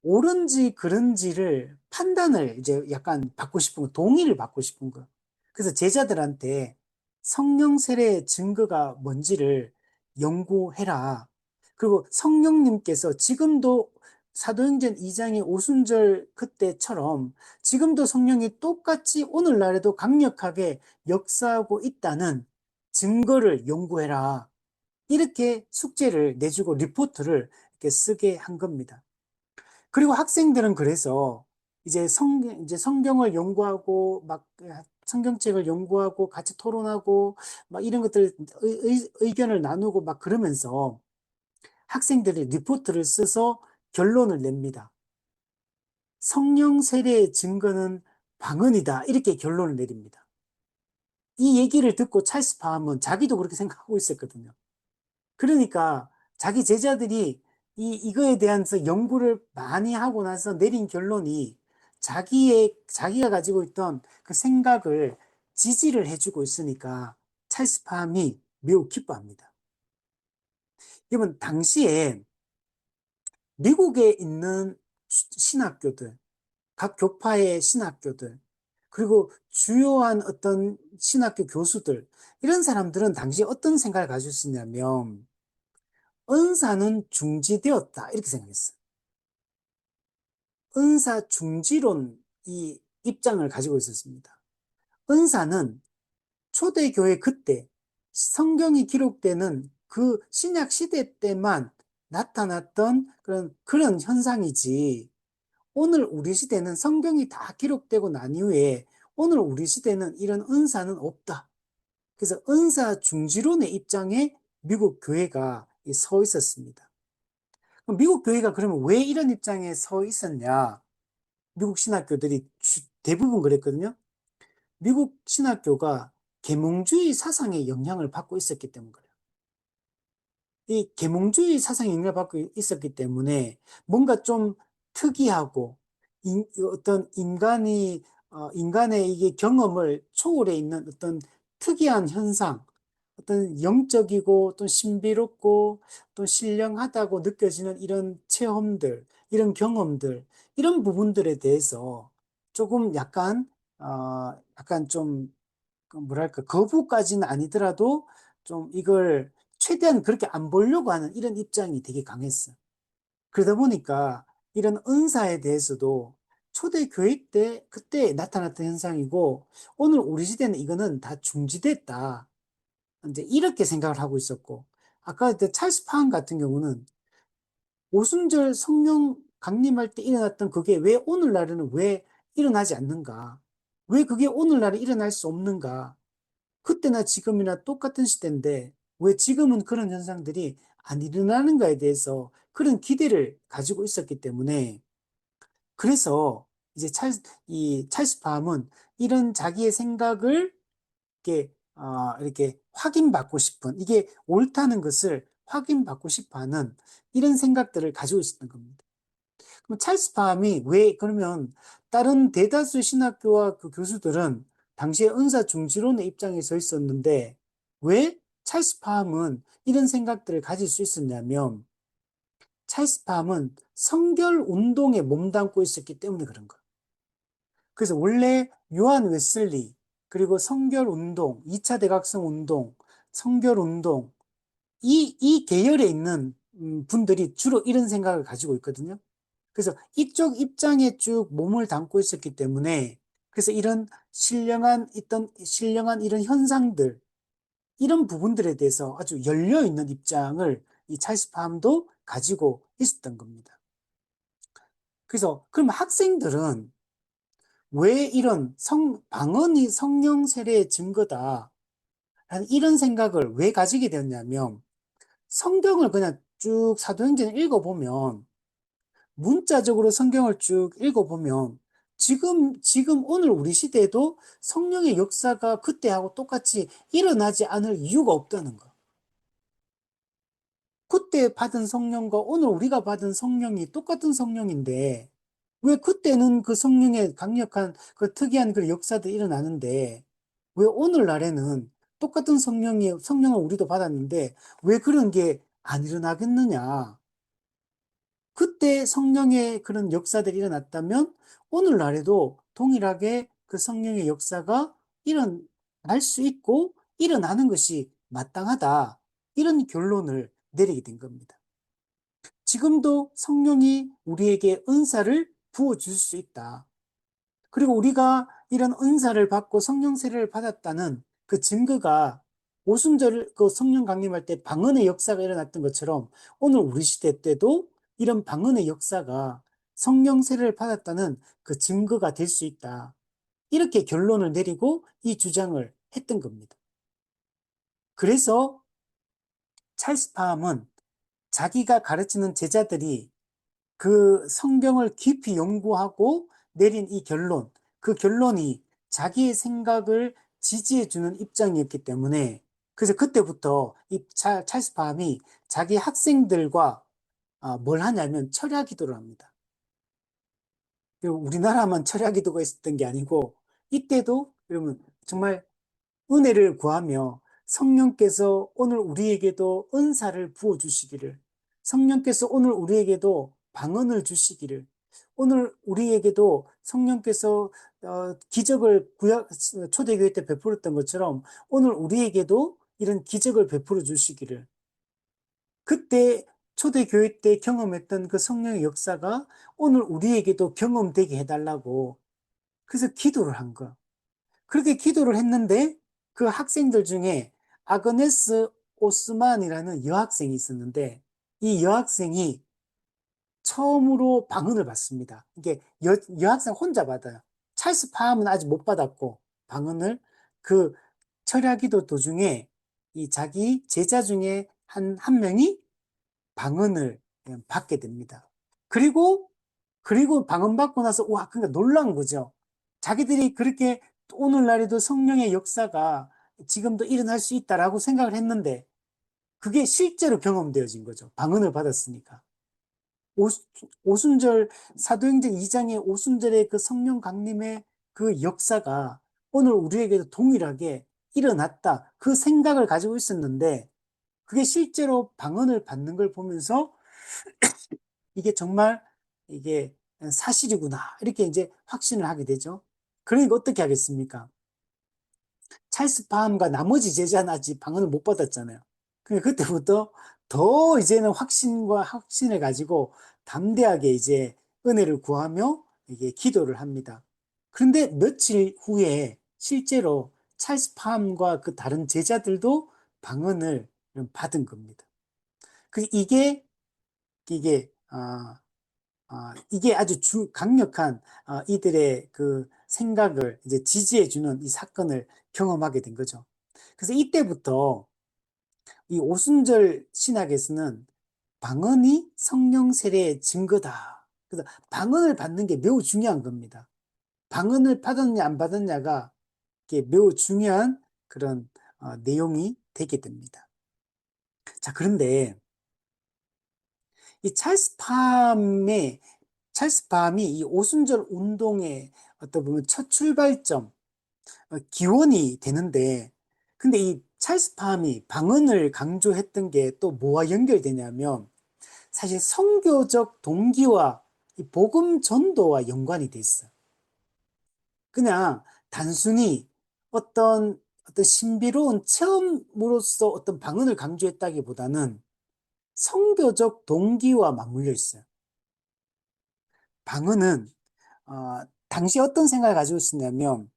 옳은지 그른지를 판단을 이제 약간 받고 싶은 거, 동의를 받고 싶은 거. 그래서 제자들한테 성령 세례의 증거가 뭔지를 연구해라. 그리고 성령님께서 지금도 사도행전 2장의 오순절 그때처럼 지금도 성령이 똑같이 오늘날에도 강력하게 역사하고 있다는 증거를 연구해라. 이렇게 숙제를 내주고 리포트를 이렇게 쓰게 한 겁니다. 그리고 학생들은 그래서 이제 성경을 연구하고 막 성경책을 연구하고 같이 토론하고 막 이런 것들 의견을 나누고 막 그러면서 학생들이 리포트를 써서 결론을 냅니다. 성령 세례의 증거는 방언이다. 이렇게 결론을 내립니다. 이 얘기를 듣고 찰스 파함은 자기도 그렇게 생각하고 있었거든요. 그러니까 자기 제자들이 이거에 대해서 연구를 많이 하고 나서 내린 결론이 자기가 가지고 있던 그 생각을 지지를 해주고 있으니까 찰스 팜이 매우 기뻐합니다. 여러분, 당시에 미국에 있는 신학교들, 각 교파의 신학교들, 그리고 주요한 어떤 신학교 교수들, 이런 사람들은 당시에 어떤 생각을 가지고 있었냐면, 은사는 중지되었다. 이렇게 생각했어요. 은사 중지론 이 입장을 가지고 있었습니다. 은사는 초대교회 그때 성경이 기록되는 그 신약 시대 때만 나타났던 그런 현상이지, 오늘 우리 시대는 성경이 다 기록되고 난 이후에 오늘 우리 시대는 이런 은사는 없다. 그래서 은사 중지론의 입장에 미국 교회가 서 있었습니다. 그럼 미국 교회가 그러면 왜 이런 입장에 서 있었냐? 미국 신학교들이 대부분 그랬거든요. 미국 신학교가 계몽주의 사상의 영향을 받고 있었기 때문에 그래요. 이 계몽주의 사상의 영향을 받고 있었기 때문에 뭔가 좀 특이하고 어떤 인간의 이게 경험을 초월해 있는 어떤 특이한 현상, 어떤 영적이고 또 신비롭고 또 신령하다고 느껴지는 이런 체험들, 이런 경험들, 이런 부분들에 대해서 조금 약간 좀 뭐랄까, 거부까지는 아니더라도 좀 이걸 최대한 그렇게 안 보려고 하는 이런 입장이 되게 강했어. 그러다 보니까 이런 은사에 대해서도 초대교회 때 그때 나타났던 현상이고 오늘 우리 시대는 이거는 다 중지됐다. 이제 이렇게 생각을 하고 있었고, 아까 그 찰스 파한 같은 경우는 오순절 성령 강림할 때 일어났던 그게 왜 오늘날에는 왜 일어나지 않는가? 왜 그게 오늘날에 일어날 수 없는가? 그때나 지금이나 똑같은 시대인데 왜 지금은 그런 현상들이 안 일어나는가에 대해서 그런 기대를 가지고 있었기 때문에, 그래서 이제 이 찰스 파함은 이런 자기의 생각을 이렇게 확인받고 싶은, 이게 옳다는 것을 확인받고 싶어 하는 이런 생각들을 가지고 있었던 겁니다. 그럼 찰스 파함이 왜, 그러면 다른 대다수 신학교와 그 교수들은 당시에 은사 중지론의 입장에 서 있었는데 왜 찰스 파함은 이런 생각들을 가질 수 있었냐면, 찰스 파함은 성결 운동에 몸담고 있었기 때문에 그런 거예요. 그래서 원래 요한 웨슬리, 그리고 성결 운동, 2차 대각성 운동, 성결 운동, 이 계열에 있는 분들이 주로 이런 생각을 가지고 있거든요. 그래서 이쪽 입장에 쭉 몸을 담고 있었기 때문에, 그래서 이런 신령한 이런 현상들, 이런 부분들에 대해서 아주 열려있는 입장을 이 찰스 파함도 가지고 있었던 겁니다. 그래서 그럼 학생들은 왜 이런 방언이 성령 세례의 증거다, 라는 이런 생각을 왜 가지게 되었냐면, 성경을 그냥 쭉 사도행전을 읽어보면, 문자적으로 성경을 쭉 읽어보면, 지금 오늘 우리 시대에도 성령의 역사가 그때하고 똑같이 일어나지 않을 이유가 없다는 거. 그때 받은 성령과 오늘 우리가 받은 성령이 똑같은 성령인데, 왜 그때는 그 성령의 강력한 그 특이한 그 역사들이 일어나는데, 왜 오늘날에는 똑같은 성령을 우리도 받았는데, 왜 그런 게 안 일어나겠느냐? 그때 성령의 그런 역사들이 일어났다면, 오늘날에도 동일하게 그 성령의 역사가 일어날 수 있고, 일어나는 것이 마땅하다. 이런 결론을 내리게 된 겁니다. 지금도 성령이 우리에게 은사를 부어줄 수 있다. 그리고 우리가 이런 은사를 받고 성령 세례를 받았다는 그 증거가 오순절 그 성령 강림할 때 방언의 역사가 일어났던 것처럼 오늘 우리 시대 때도 이런 방언의 역사가 성령 세례를 받았다는 그 증거가 될 수 있다. 이렇게 결론을 내리고 이 주장을 했던 겁니다. 그래서 찰스 파함은 자기가 가르치는 제자들이 그 성경을 깊이 연구하고 내린 이 결론, 그 결론이 자기의 생각을 지지해주는 입장이었기 때문에, 그래서 그때부터 이 찰스 파함이 자기 학생들과 뭘 하냐면 철야 기도를 합니다. 그리고 우리나라만 철야 기도가 있었던 게 아니고 이때도 그러면 정말 은혜를 구하며 성령께서 오늘 우리에게도 은사를 부어주시기를, 성령께서 오늘 우리에게도 방언을 주시기를, 오늘 우리에게도 성령께서 기적을 초대교회 때 베풀었던 것처럼 오늘 우리에게도 이런 기적을 베풀어 주시기를, 그때 초대교회 때 경험했던 그 성령의 역사가 오늘 우리에게도 경험되게 해달라고 그래서 기도를 한 거야. 그렇게 기도를 했는데 그 학생들 중에 아그네스 오스만이라는 여학생이 있었는데 이 여학생이 처음으로 방언을 받습니다. 이게 여학생 혼자 받아요. 찰스 파함은 아직 못 받았고 방언을 그 철야기도 도중에 이 자기 제자 중에 한 명이 방언을 받게 됩니다. 그리고 방언 받고 나서 와 그러니까 놀란 거죠. 자기들이 그렇게 오늘날에도 성령의 역사가 지금도 일어날 수 있다라고 생각을 했는데 그게 실제로 경험되어진 거죠. 방언을 받았으니까. 오순절 사도행전 2장의 오순절의 그 성령 강림의 그 역사가 오늘 우리에게도 동일하게 일어났다. 그 생각을 가지고 있었는데 그게 실제로 방언을 받는 걸 보면서 이게 정말 이게 사실이구나. 이렇게 이제 확신을 하게 되죠. 그러니까 어떻게 하겠습니까? 찰스 파함과 나머지 제자는 아직 방언을 못 받았잖아요. 그러니까 그때부터 더 이제는 확신을 가지고 담대하게 이제 은혜를 구하며 이게 기도를 합니다. 그런데 며칠 후에 실제로 찰스 파함과 그 다른 제자들도 방언을 받은 겁니다. 이게 이게 아주 강력한 이들의 그 생각을 이제 지지해주는 이 사건을 경험하게 된 거죠. 그래서 이때부터 이 오순절 신학에서는 방언이 성령 세례의 증거다. 그래서 방언을 받는 게 매우 중요한 겁니다. 방언을 받았냐 안 받았냐가 이게 매우 중요한 그런 내용이 되게 됩니다. 자, 그런데 이 찰스 팜이 이 오순절 운동의 어떤 보면 첫 출발점, 기원이 되는데, 근데 이 찰스 팜이 방언을 강조했던 게 또 뭐와 연결되냐면, 사실 선교적 동기와 이 복음 전도와 연관이 돼 있어요. 그냥 단순히 어떤 신비로운 체험으로서 어떤 방언을 강조했다기보다는 선교적 동기와 맞물려 있어요. 방언은 당시 어떤 생각을 가지고 있었냐면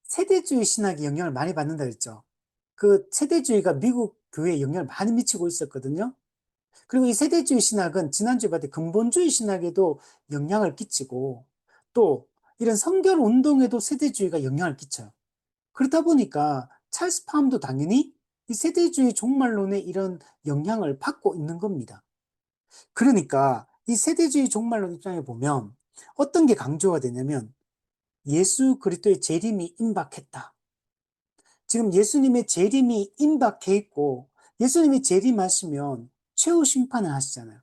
세대주의 신학이 영향을 많이 받는다 했죠. 그 세대주의가 미국 교회에 영향을 많이 미치고 있었거든요. 그리고 이 세대주의 신학은 지난주에 봤을 때 근본주의 신학에도 영향을 끼치고 또 이런 성결 운동에도 세대주의가 영향을 끼쳐요. 그렇다 보니까 찰스 파함도 당연히 이 세대주의 종말론의 이런 영향을 받고 있는 겁니다. 그러니까 이 세대주의 종말론 입장에 보면 어떤 게 강조가 되냐면 예수 그리스도의 재림이 임박했다. 지금 예수님의 재림이 임박해 있고 예수님이 재림하시면 최후 심판을 하시잖아요.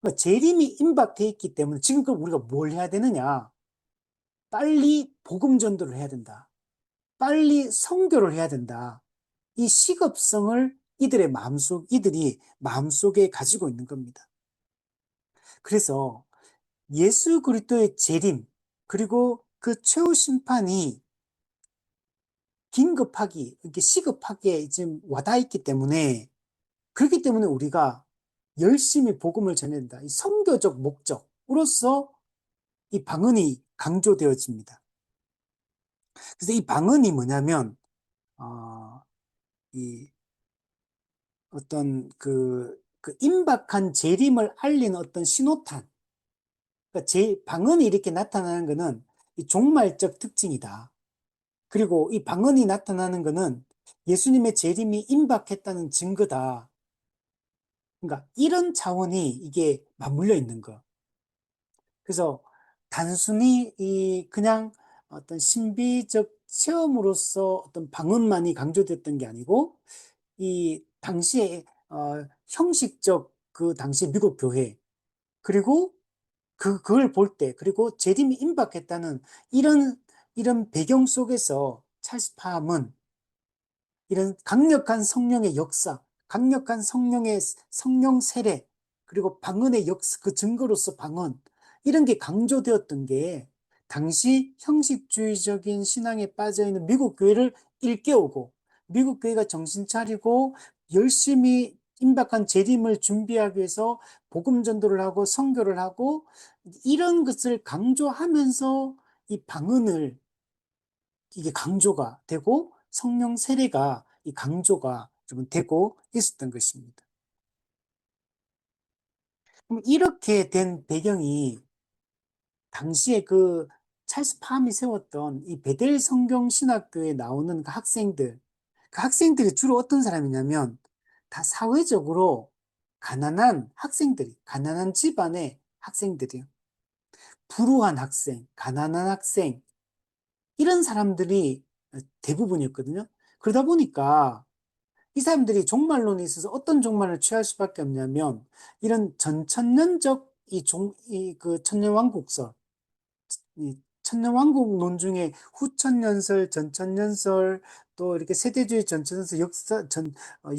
그러니까 재림이 임박해 있기 때문에 지금 그럼 우리가 뭘 해야 되느냐? 빨리 복음 전도를 해야 된다. 빨리 선교를 해야 된다. 이 시급성을 이들이 마음속에 가지고 있는 겁니다. 그래서 예수 그리스도의 재림 그리고 그 최후 심판이 이렇게 시급하게 지금 와닿아 있기 때문에 그렇기 때문에 우리가 열심히 복음을 전해야 된다. 이 선교적 목적으로서 이 방언이 강조되어집니다. 그래서 이 방언이 뭐냐면 이 어떤 그 임박한 재림을 알리는 어떤 신호탄. 그러니까 방언이 이렇게 나타나는 것은 이 종말적 특징이다. 그리고 이 방언이 나타나는 것은 예수님의 재림이 임박했다는 증거다. 그러니까 이런 차원이 이게 맞물려 있는 거. 그래서 단순히 그냥 어떤 신비적 체험으로서 어떤 방언만이 강조됐던 게 아니고 이 당시에 형식적 그 당시 미국 교회 그리고 그걸 볼 때 그리고 재림이 임박했다는 이런 배경 속에서 찰스 파함은 이런 강력한 성령의 역사, 강력한 성령 세례, 그리고 방언의 역사, 그 증거로서 방언, 이런 게 강조되었던 게 당시 형식주의적인 신앙에 빠져 있는 미국 교회를 일깨우고 미국 교회가 정신 차리고 열심히 임박한 재림을 준비하기 위해서 복음 전도를 하고 선교를 하고 이런 것을 강조하면서 이 방언을 이게 강조가 되고 성령 세례가 이 강조가 좀 되고 있었던 것입니다. 그럼 이렇게 된 배경이 당시에 그 찰스 팜이 세웠던 이 베델 성경 신학교에 나오는 그 학생들이 주로 어떤 사람이냐면 다 사회적으로 가난한 학생들이, 가난한 집안의 학생들이요. 불우한 학생, 가난한 학생, 이런 사람들이 대부분이었거든요. 그러다 보니까 이 사람들이 종말론에 있어서 어떤 종말을 취할 수밖에 없냐면 이런 전천년적 그 천년왕국설, 이 천년왕국론 중에 후천년설, 전천년설, 또 이렇게 세대주의 전천년설,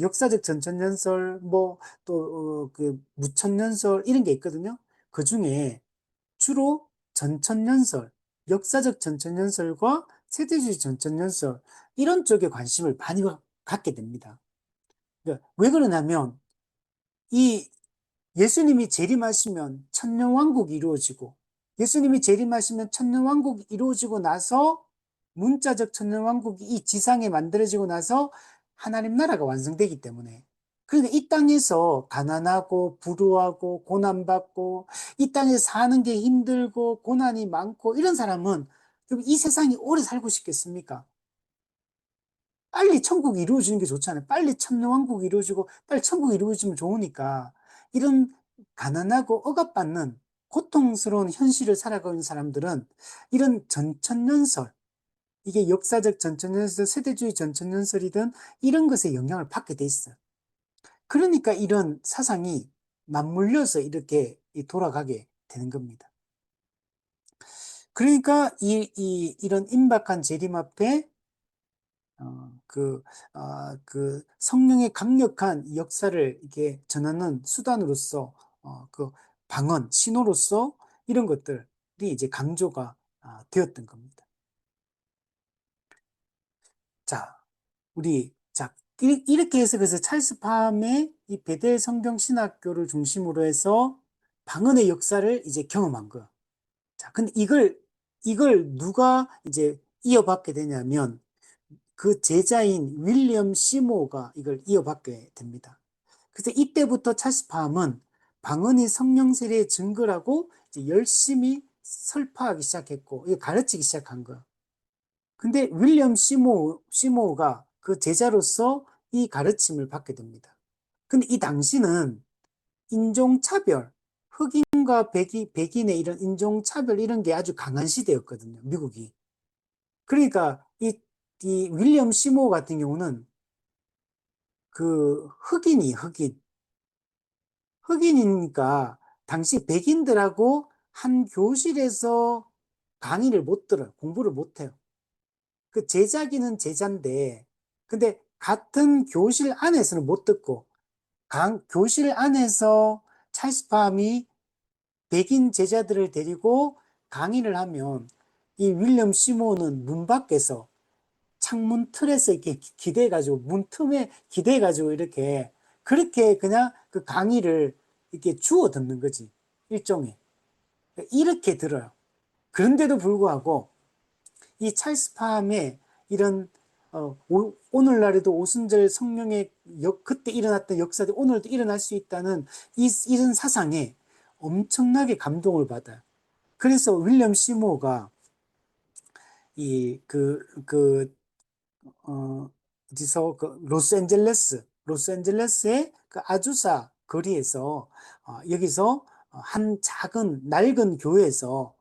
역사적 전천년설, 뭐, 또, 그, 무천년설, 이런 게 있거든요. 그 중에 주로 전천년설, 역사적 전천년설과 세대주의 전천년설, 이런 쪽에 관심을 많이 갖게 됩니다. 그러니까 왜 그러냐면, 이 예수님이 재림하시면 천년왕국이 이루어지고 예수님이 재림하시면 천년왕국이 이루어지고 나서 문자적 천년왕국이 이 지상에 만들어지고 나서 하나님 나라가 완성되기 때문에 그러니까 이 땅에서 가난하고 불우하고 고난받고 이 땅에서 사는 게 힘들고 고난이 많고 이런 사람은 이 세상에 오래 살고 싶겠습니까? 빨리 천국이 이루어지는 게 좋잖아요. 빨리 천년왕국이 이루어지고 빨리 천국이 이루어지면 좋으니까 이런 가난하고 억압받는 고통스러운 현실을 살아가고 있는 사람들은 이런 전천년설, 이게 역사적 전천년설, 세대주의 전천년설이든 이런 것에 영향을 받게 돼 있어요. 그러니까 이런 사상이 맞물려서 이렇게 돌아가게 되는 겁니다. 그러니까 이런 임박한 재림 앞에 그 성령의 강력한 역사를 이게 전하는 수단으로서, 그 방언, 신호로서 이런 것들이 이제 강조가 되었던 겁니다. 자, 이렇게 해서 그래서 찰스 팜의 이 베델 성경 신학교를 중심으로 해서 방언의 역사를 이제 경험한 거예요. 자, 근데 이걸 누가 이제 이어받게 되냐면 그 제자인 윌리엄 시모가 이걸 이어받게 됩니다. 그래서 이때부터 찰스 팜은 방언이 성령 세례의 증거라고 이제 열심히 설파하기 시작했고 가르치기 시작한 거예요. 근데 윌리엄 시모가 그 제자로서 이 가르침을 받게 됩니다. 근데 이 당시는 인종차별, 흑인과 백인의 이런 인종차별 이런 게 아주 강한 시대였거든요, 미국이. 그러니까 이 윌리엄 시모 같은 경우는 그 흑인. 흑인이니까 당시 백인들하고 한 교실에서 강의를 못 들어요. 공부를 못 해요. 그 제자기는 제자인데, 근데 같은 교실 안에서는 못 듣고, 교실 안에서 찰스팜이 백인 제자들을 데리고 강의를 하면 이 윌리엄 시모는 문 밖에서 창문 틀에서 이렇게 기대가지고, 문 틈에 기대가지고 이렇게, 그렇게 그냥 그 강의를 이렇게 주워 듣는 거지. 일종의. 이렇게 들어요. 그런데도 불구하고, 이 찰스 팜의 이런, 오늘날에도 오순절 성령의 그때 일어났던 역사들이 오늘도 일어날 수 있다는 이런 사상에 엄청나게 감동을 받아요. 그래서 윌리엄 시모가 이, 어디서, 로스앤젤레스의 그 아주사 거리에서, 여기서 한 작은, 낡은 교회에서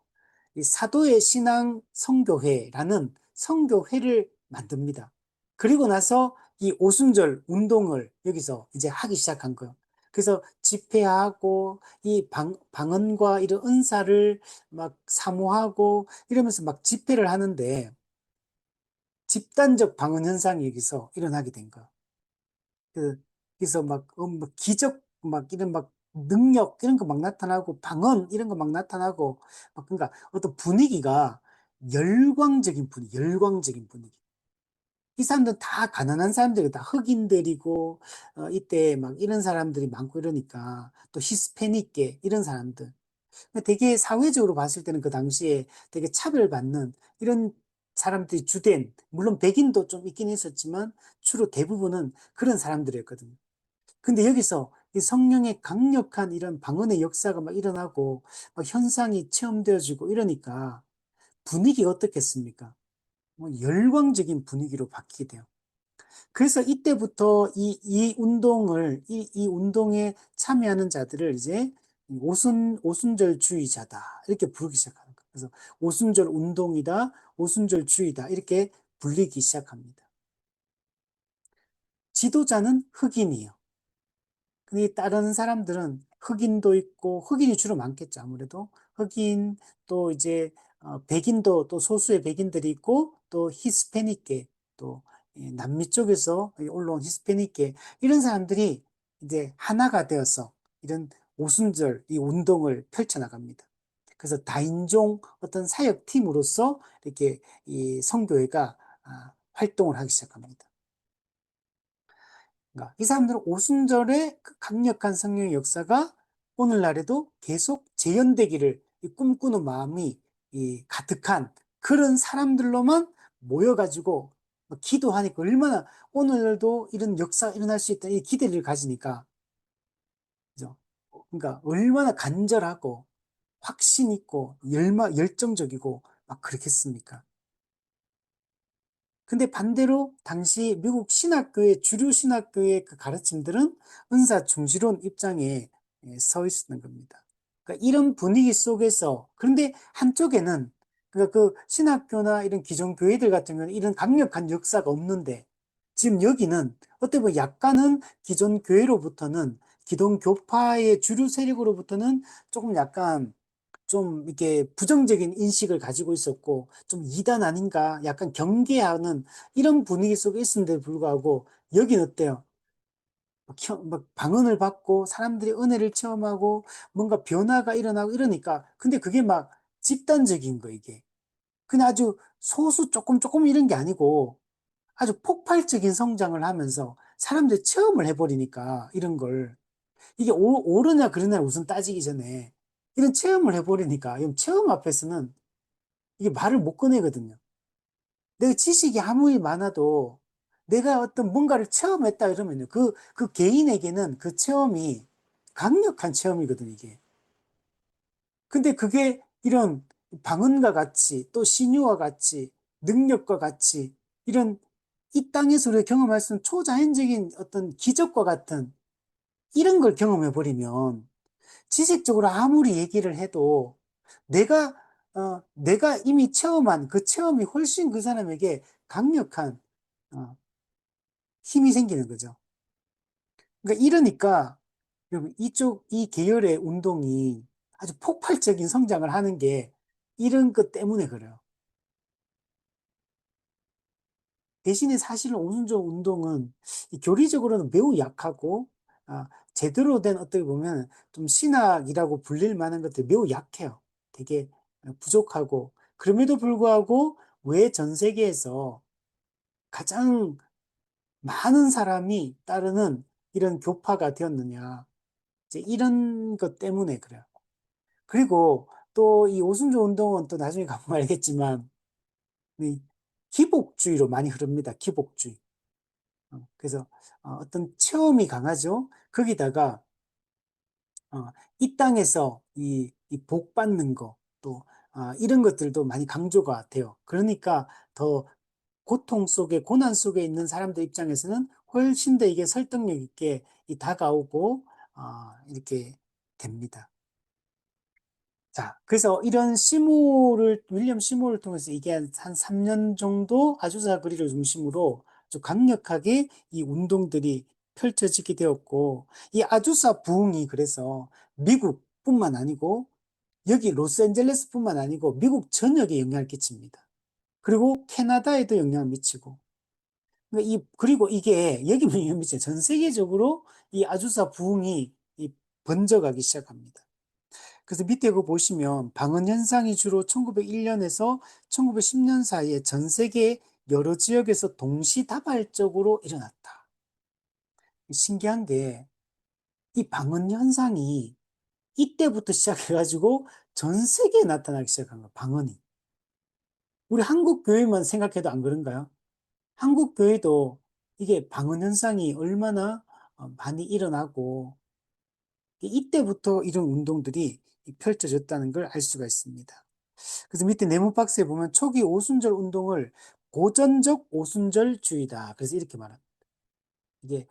이 사도의 신앙 성교회라는 성교회를 만듭니다. 그리고 나서 이 오순절 운동을 여기서 이제 하기 시작한 거예요. 그래서 집회하고 이 방언과 이런 은사를 막 사모하고 이러면서 막 집회를 하는데 집단적 방언 현상이 여기서 일어나게 된 거야. 그래서 막 기적, 막 이런 막 능력, 이런 거 막 나타나고, 방언, 이런 거 막 나타나고, 그러니까 어떤 분위기가 열광적인 분위기. 이 사람들은 다 가난한 사람들이 다 흑인들이고, 이때 막 이런 사람들이 많고 이러니까, 또 히스패닉계, 이런 사람들. 되게 사회적으로 봤을 때는 그 당시에 되게 차별받는 이런 사람들이 주된, 물론 백인도 좀 있긴 있었지만, 주로 대부분은 그런 사람들이었거든요. 근데 여기서 이 성령의 강력한 이런 방언의 역사가 막 일어나고, 막 현상이 체험되어지고 이러니까 분위기가 어떻겠습니까? 뭐 열광적인 분위기로 바뀌게 돼요. 그래서 이때부터 이 운동에 참여하는 자들을 이제 오순절주의자다. 이렇게 부르기 시작하는 거예요. 그래서 오순절 운동이다, 오순절주의다. 이렇게 불리기 시작합니다. 지도자는 흑인이에요. 근데 다른 사람들은 흑인도 있고, 흑인이 주로 많겠죠, 아무래도. 흑인, 또 이제, 백인도 또 소수의 백인들이 있고, 또 히스패닉계, 또 남미 쪽에서 올라온 히스패닉계, 이런 사람들이 이제 하나가 되어서 이런 오순절 이 운동을 펼쳐나갑니다. 그래서 다인종 어떤 사역팀으로서 이렇게 이 성교회가 활동을 하기 시작합니다. 그러니까 이 사람들은 오순절의 그 강력한 성령의 역사가 오늘날에도 계속 재현되기를 꿈꾸는 마음이 가득한 그런 사람들로만 모여가지고 기도하니까 얼마나 오늘도 이런 역사가 일어날 수 있다 이 기대를 가지니까 그죠? 그러니까 얼마나 간절하고 확신 있고 열정적이고 막 그렇겠습니까? 근데 반대로 당시 미국 신학교의 주류 신학교의 그 가르침들은 은사 중시론 입장에 서 있었던 겁니다. 그러니까 이런 분위기 속에서 그런데 한쪽에는 그러니까 그 신학교나 이런 기존 교회들 같은 경우는 이런 강력한 역사가 없는데 지금 여기는 어떻게 보면 약간은 기존 교회로부터는 기존 교파의 주류 세력으로부터는 조금 약간 좀 이렇게 부정적인 인식을 가지고 있었고 좀 이단 아닌가 약간 경계하는 이런 분위기 속에 있었는데도 불구하고 여긴 어때요? 막 방언을 받고 사람들이 은혜를 체험하고 뭔가 변화가 일어나고 이러니까 근데 그게 막 집단적인 거 이게 그냥 아주 소수 조금 이런 게 아니고 아주 폭발적인 성장을 하면서 사람들이 체험을 해버리니까 이런 걸 이게 옳으냐 그르냐 우선 따지기 전에 이런 체험을 해버리니까 이 체험 앞에서는 이게 말을 못 꺼내거든요. 내가 지식이 아무리 많아도 내가 어떤 뭔가를 체험했다 이러면요. 그 개인에게는 그 체험이 강력한 체험이거든요, 이게. 근데 그게 이런 방언과 같이 또 신유와 같이 능력과 같이 이런 이 땅에서 우리가 경험할 수 있는 초자연적인 어떤 기적과 같은 이런 걸 경험해 버리면 지식적으로 아무리 얘기를 해도 내가, 내가 이미 체험한 그 체험이 훨씬 그 사람에게 강력한, 어, 힘이 생기는 거죠. 그러니까 이러니까, 여러분, 이 계열의 운동이 아주 폭발적인 성장을 하는 게 이런 것 때문에 그래요. 대신에 사실은 오순절 운동은 교리적으로는 매우 약하고, 제대로 된 어떻게 보면 좀 신학이라고 불릴 만한 것들이 매우 약해요. 되게 부족하고, 그럼에도 불구하고 왜 전 세계에서 가장 많은 사람이 따르는 이런 교파가 되었느냐. 이제 이런 것 때문에 그래요. 그리고 또 이 오순절 운동은 또 나중에 가보면 알겠지만, 이 기복주의로 많이 흐릅니다. 기복주의. 그래서 어떤 체험이 강하죠. 거기다가 이 땅에서 복 받는 거, 또 이런 것들도 많이 강조가 돼요. 그러니까 더 고통 속에 고난 속에 있는 사람들 입장에서는 훨씬 더 이게 설득력 있게 다가오고 이렇게 됩니다. 자, 그래서 이런 윌리엄 시모를 통해서 이게 한 3년 정도 아주사 거리를 중심으로 아주 강력하게 이 운동들이 펼쳐지게 되었고, 이 아주사 부흥이 그래서 미국뿐만 아니고, 여기 로스앤젤레스뿐만 아니고, 미국 전역에 영향을 끼칩니다. 그리고 캐나다에도 영향을 미치고, 그리고 이게, 여기만 영향을 미쳐요. 전 세계적으로 이 아주사 부흥이 번져가기 시작합니다. 그래서 밑에 그 보시면 방언 현상이 주로 1901년에서 1910년 사이에 전 세계 여러 지역에서 동시다발적으로 일어났다. 신기한 게 이 방언 현상이 이때부터 시작해가지고 전 세계에 나타나기 시작한 거야, 방언이. 우리 한국 교회만 생각해도 안 그런가요? 한국 교회도 이게 방언 현상이 얼마나 많이 일어나고 이때부터 이런 운동들이 펼쳐졌다는 걸 알 수가 있습니다. 그래서 밑에 네모 박스에 보면 초기 오순절 운동을 고전적 오순절주의다. 그래서 이렇게 말합니다. 이게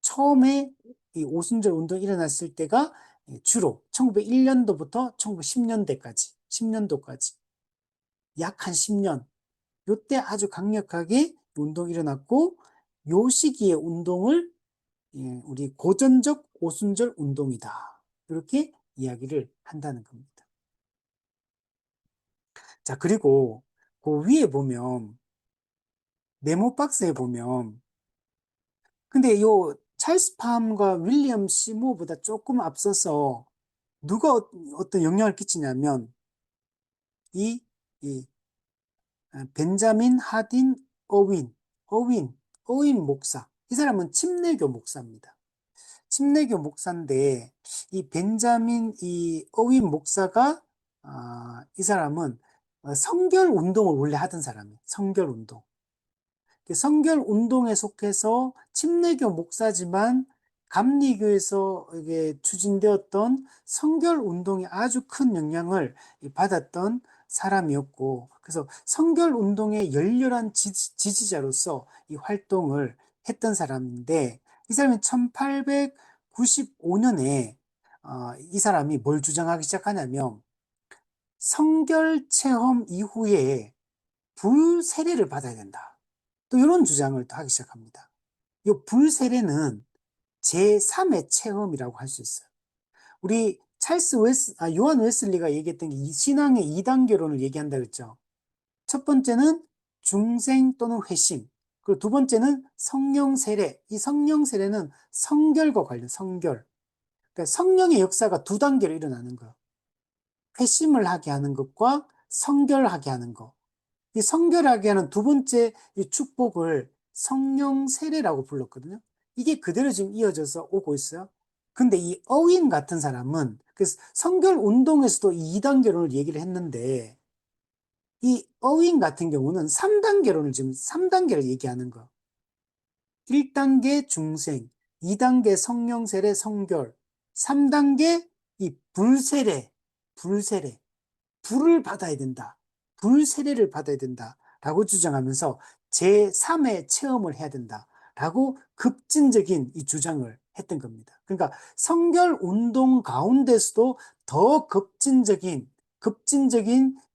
처음에 이 오순절 운동이 일어났을 때가 주로 1901년도부터 1910년대까지, 10년도까지 약 한 10년, 요때 아주 강력하게 운동이 일어났고, 요 시기의 운동을 우리 고전적 오순절 운동이다. 이렇게 이야기를 한다는 겁니다. 자, 그리고 그 위에 보면, 네모 박스에 보면, 근데 요 찰스 팜과 윌리엄 시모어보다 조금 앞서서 누가 어떤 영향을 끼치냐면, 이, 이 벤자민 하딘 어윈 목사. 이 사람은 침례교 목사입니다. 침례교 목사인데 이 벤자민 이 어윈 목사가 이 사람은 성결 운동을 원래 하던 사람이에요. 성결 운동. 성결 운동에 속해서 침례교 목사지만 감리교에서 이게 추진되었던 성결 운동에 아주 큰 영향을 받았던 사람이었고, 그래서 성결 운동의 열렬한 지지자로서 이 활동을 했던 사람인데, 이 사람이 1895년에 이 사람이 뭘 주장하기 시작하냐면 성결 체험 이후에 불세례를 받아야 된다. 또 이런 주장을 또 하기 시작합니다. 이 불세례는 제3의 체험이라고 할 수 있어요. 우리 요한 웨슬리가 얘기했던 게 이 신앙의 2단계론을 얘기한다 그랬죠. 첫 번째는 중생 또는 회심. 그리고 두 번째는 성령 세례. 이 성령 세례는 성결과 관련, 성결. 그러니까 성령의 역사가 두 단계로 일어나는 거예요. 회심을 하게 하는 것과 성결하게 하는 것. 이 성결하게 하는 두 번째 이 축복을 성령 세례라고 불렀거든요. 이게 그대로 지금 이어져서 오고 있어요. 근데 이 어윈 같은 사람은 그래서 성결 운동에서도 이 2단계론을 얘기를 했는데 이 어윈 같은 경우는 3단계론을 지금 3단계를 얘기하는 거. 1단계 중생, 2단계 성령 세례 성결, 3단계 이 불세례. 불을 받아야 된다. 불세례를 받아야 된다. 라고 주장하면서 제3의 체험을 해야 된다. 라고 급진적인 이 주장을 했던 겁니다. 그러니까 성결 운동 가운데서도 더 급진적인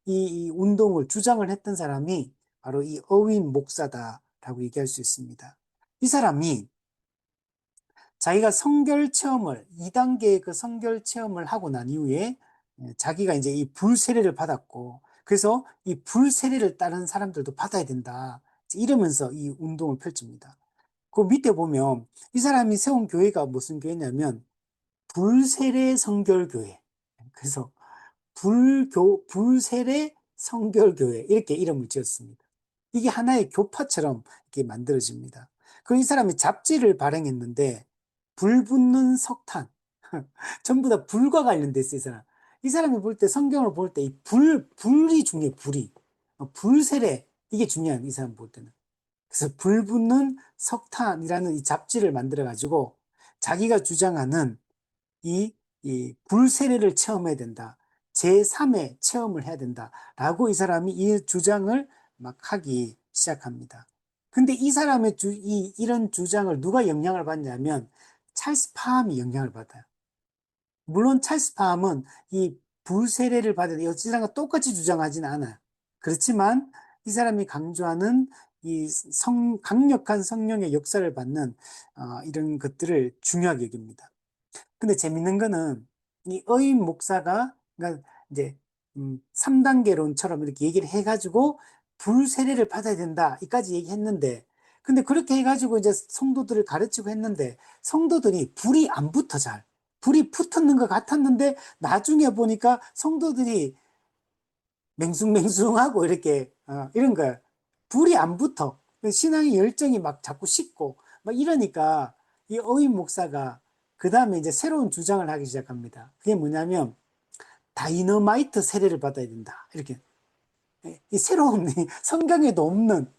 이 운동을 주장을 했던 사람이 바로 이 어윈 목사다라고 얘기할 수 있습니다. 이 사람이 자기가 성결 체험을 2단계의 그 성결 체험을 하고 난 이후에 자기가 이제 이 불세례를 받았고 그래서 이 불세례를 따른 사람들도 받아야 된다. 이러면서 이 운동을 펼칩니다. 그 밑에 보면 이 사람이 세운 교회가 무슨 교회냐면 불세례 성결교회. 그래서 불세례 성결교회 이렇게 이름을 지었습니다. 이게 하나의 교파처럼 이렇게 만들어집니다. 그리고 이 사람이 잡지를 발행했는데 불 붙는 석탄 전부 다 불과 관련돼 있어요. 이 사람이 볼 때 성경을 볼 때 이 불이 중요해. 불이 불세례 이게 중요한 이 사람 볼 때는. 그래서 불 붙는 석탄이라는 이 잡지를 만들어 가지고 자기가 주장하는 이 불세례를 체험해야 된다. 제3의 체험을 해야 된다. 라고 이 사람이 이 주장을 막 하기 시작합니다. 근데 이 사람의 이런 주장을 누가 영향을 받냐면 찰스 파함이 영향을 받아요. 물론 찰스 파함은 이 불세례를 받은 여지랑과 똑같이 주장하지는 않아요. 그렇지만 이 사람이 강조하는 이 강력한 성령의 역사를 받는 이런 것들을 중요하게 여깁니다. 근데 재밌는 거는 이 어인 목사가 그러니까 이제 3단계론처럼 이렇게 얘기를 해가지고 불세례를 받아야 된다 이까지 얘기했는데 근데 그렇게 해가지고 이제 성도들을 가르치고 했는데 성도들이 불이 안 붙어 잘 불이 붙었는 것 같았는데 나중에 보니까 성도들이 맹숭맹숭하고 이렇게 이런 거야. 불이 안 붙어. 신앙의 열정이 막 자꾸 식고, 막 이러니까 이 어윈 목사가 그 다음에 이제 새로운 주장을 하기 시작합니다. 그게 뭐냐면, 다이너마이트 세례를 받아야 된다. 이렇게. 이 새로운, 성경에도 없는,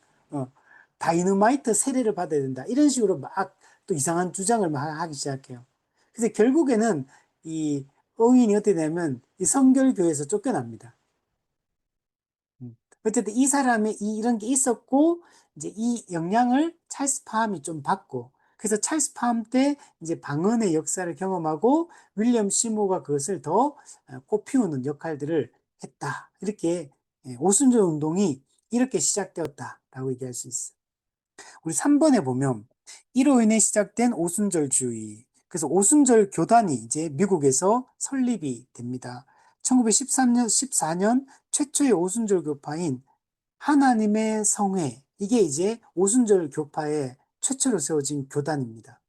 다이너마이트 세례를 받아야 된다. 이런 식으로 막 또 이상한 주장을 막 하기 시작해요. 그래서 결국에는 이 어윈이 어떻게 되냐면, 이 성결교회에서 쫓겨납니다. 어쨌든 이 사람의 이런 게 있었고, 이제 이 영향을 찰스 파함이 좀 받고, 그래서 찰스 파함 때 이제 방언의 역사를 경험하고, 윌리엄 시모가 그것을 더 꽃피우는 역할들을 했다. 이렇게 오순절 운동이 이렇게 시작되었다라고 얘기할 수 있어요. 우리 3번에 보면, 이로 인해 시작된 오순절주의. 그래서 오순절 교단이 이제 미국에서 설립이 됩니다. 1913년, 14년 최초의 오순절 교파인 하나님의 성회. 이게 이제 오순절 교파의 최초로 세워진 교단입니다.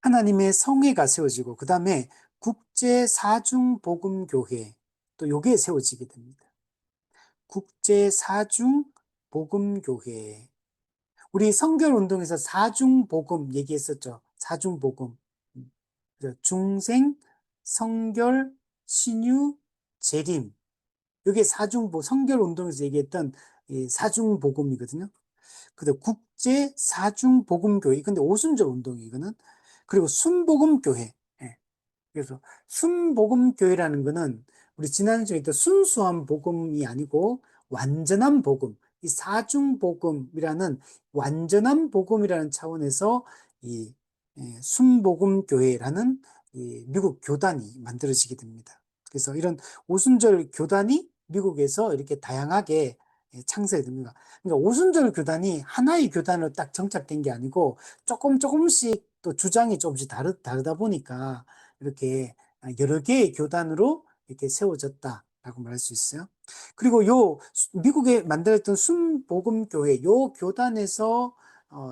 하나님의 성회가 세워지고, 그 다음에 국제사중복음교회. 또 요게 세워지게 됩니다. 국제사중복음교회. 우리 성결운동에서 사중복음 얘기했었죠. 사중복음. 그래서 중생, 성결, 신유, 재림. 이게 성결운동에서 얘기했던 이 사중복음이거든요. 근데 국제 사중복음교회. 근데 오순절 운동이 이거는. 그리고 순복음교회. 예. 그래서 순복음교회라는 거는 우리 지난주에 했던 순수한 복음이 아니고 완전한 복음. 이 사중복음이라는 완전한 복음이라는 차원에서 이 순복음교회라는 이 미국 교단이 만들어지게 됩니다. 그래서 이런 오순절 교단이 미국에서 이렇게 다양하게 창설이 됩니다. 그러니까 오순절 교단이 하나의 교단으로 딱 정착된 게 아니고 조금씩 또 주장이 조금씩 다르다 보니까 이렇게 여러 개의 교단으로 이렇게 세워졌다라고 말할 수 있어요. 그리고 미국에 만들었던 순복음교회 요 교단에서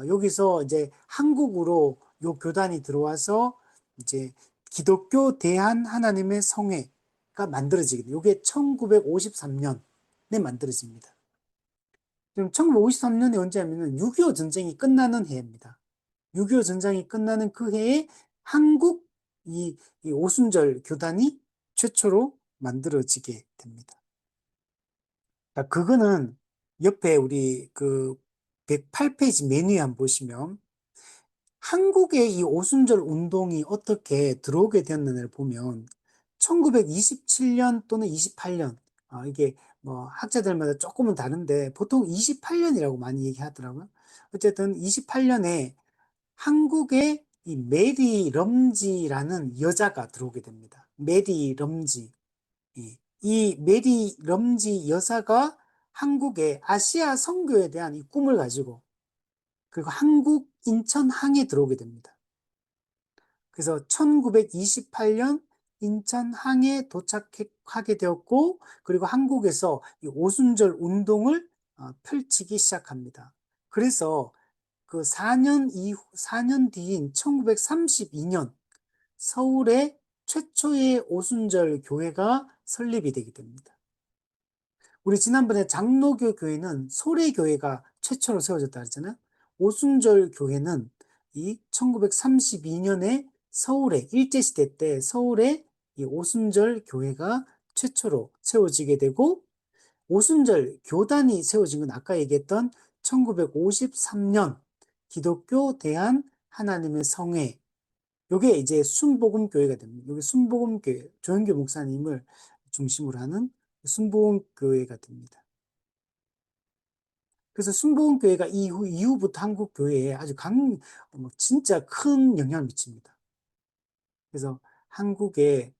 여기서 이제 한국으로 요 교단이 들어와서 이제 기독교 대한 하나님의 성회가 만들어지게 돼요. 이게 1953년에 만들어집니다. 그럼 1953년이 언제냐면은 6.25 전쟁이 끝나는 해입니다. 6.25 전쟁이 끝나는 그 해에 한국 이 오순절 교단이 최초로 만들어지게 됩니다. 자, 그거는 옆에 우리 그 108페이지 메뉴에 한번 보시면 한국의 이 오순절 운동이 어떻게 들어오게 되었느냐를 보면 1927년 또는 28년, 이게 뭐 학자들마다 조금은 다른데 보통 28년이라고 많이 얘기하더라고요. 어쨌든 28년에 한국에 이 메리 럼지라는 여자가 들어오게 됩니다. 메리 럼지. 이 메리 럼지 여사가 한국의 아시아 선교에 대한 이 꿈을 가지고 그리고 한국 인천항에 들어오게 됩니다. 그래서 1928년 인천항에 도착하게 되었고 그리고 한국에서 이 오순절 운동을 펼치기 시작합니다. 그래서 그 4년 뒤인 1932년 서울에 최초의 오순절 교회가 설립이 되게 됩니다. 우리 지난번에 장로교 교회는 소래교회가 최초로 세워졌다 그랬잖아요. 오순절 교회는 이 1932년에 서울에 일제시대 때 서울에 이 오순절 교회가 최초로 세워지게 되고 오순절 교단이 세워진 건 아까 얘기했던 1953년 기독교 대한 하나님의 성회. 요게 이제 순복음교회가 됩니다. 요게 순복음교회, 조영교 목사님을 중심으로 하는 순복음교회가 됩니다. 그래서 순복음교회가 이후부터 한국 교회에 아주 진짜 큰 영향을 미칩니다. 그래서 한국에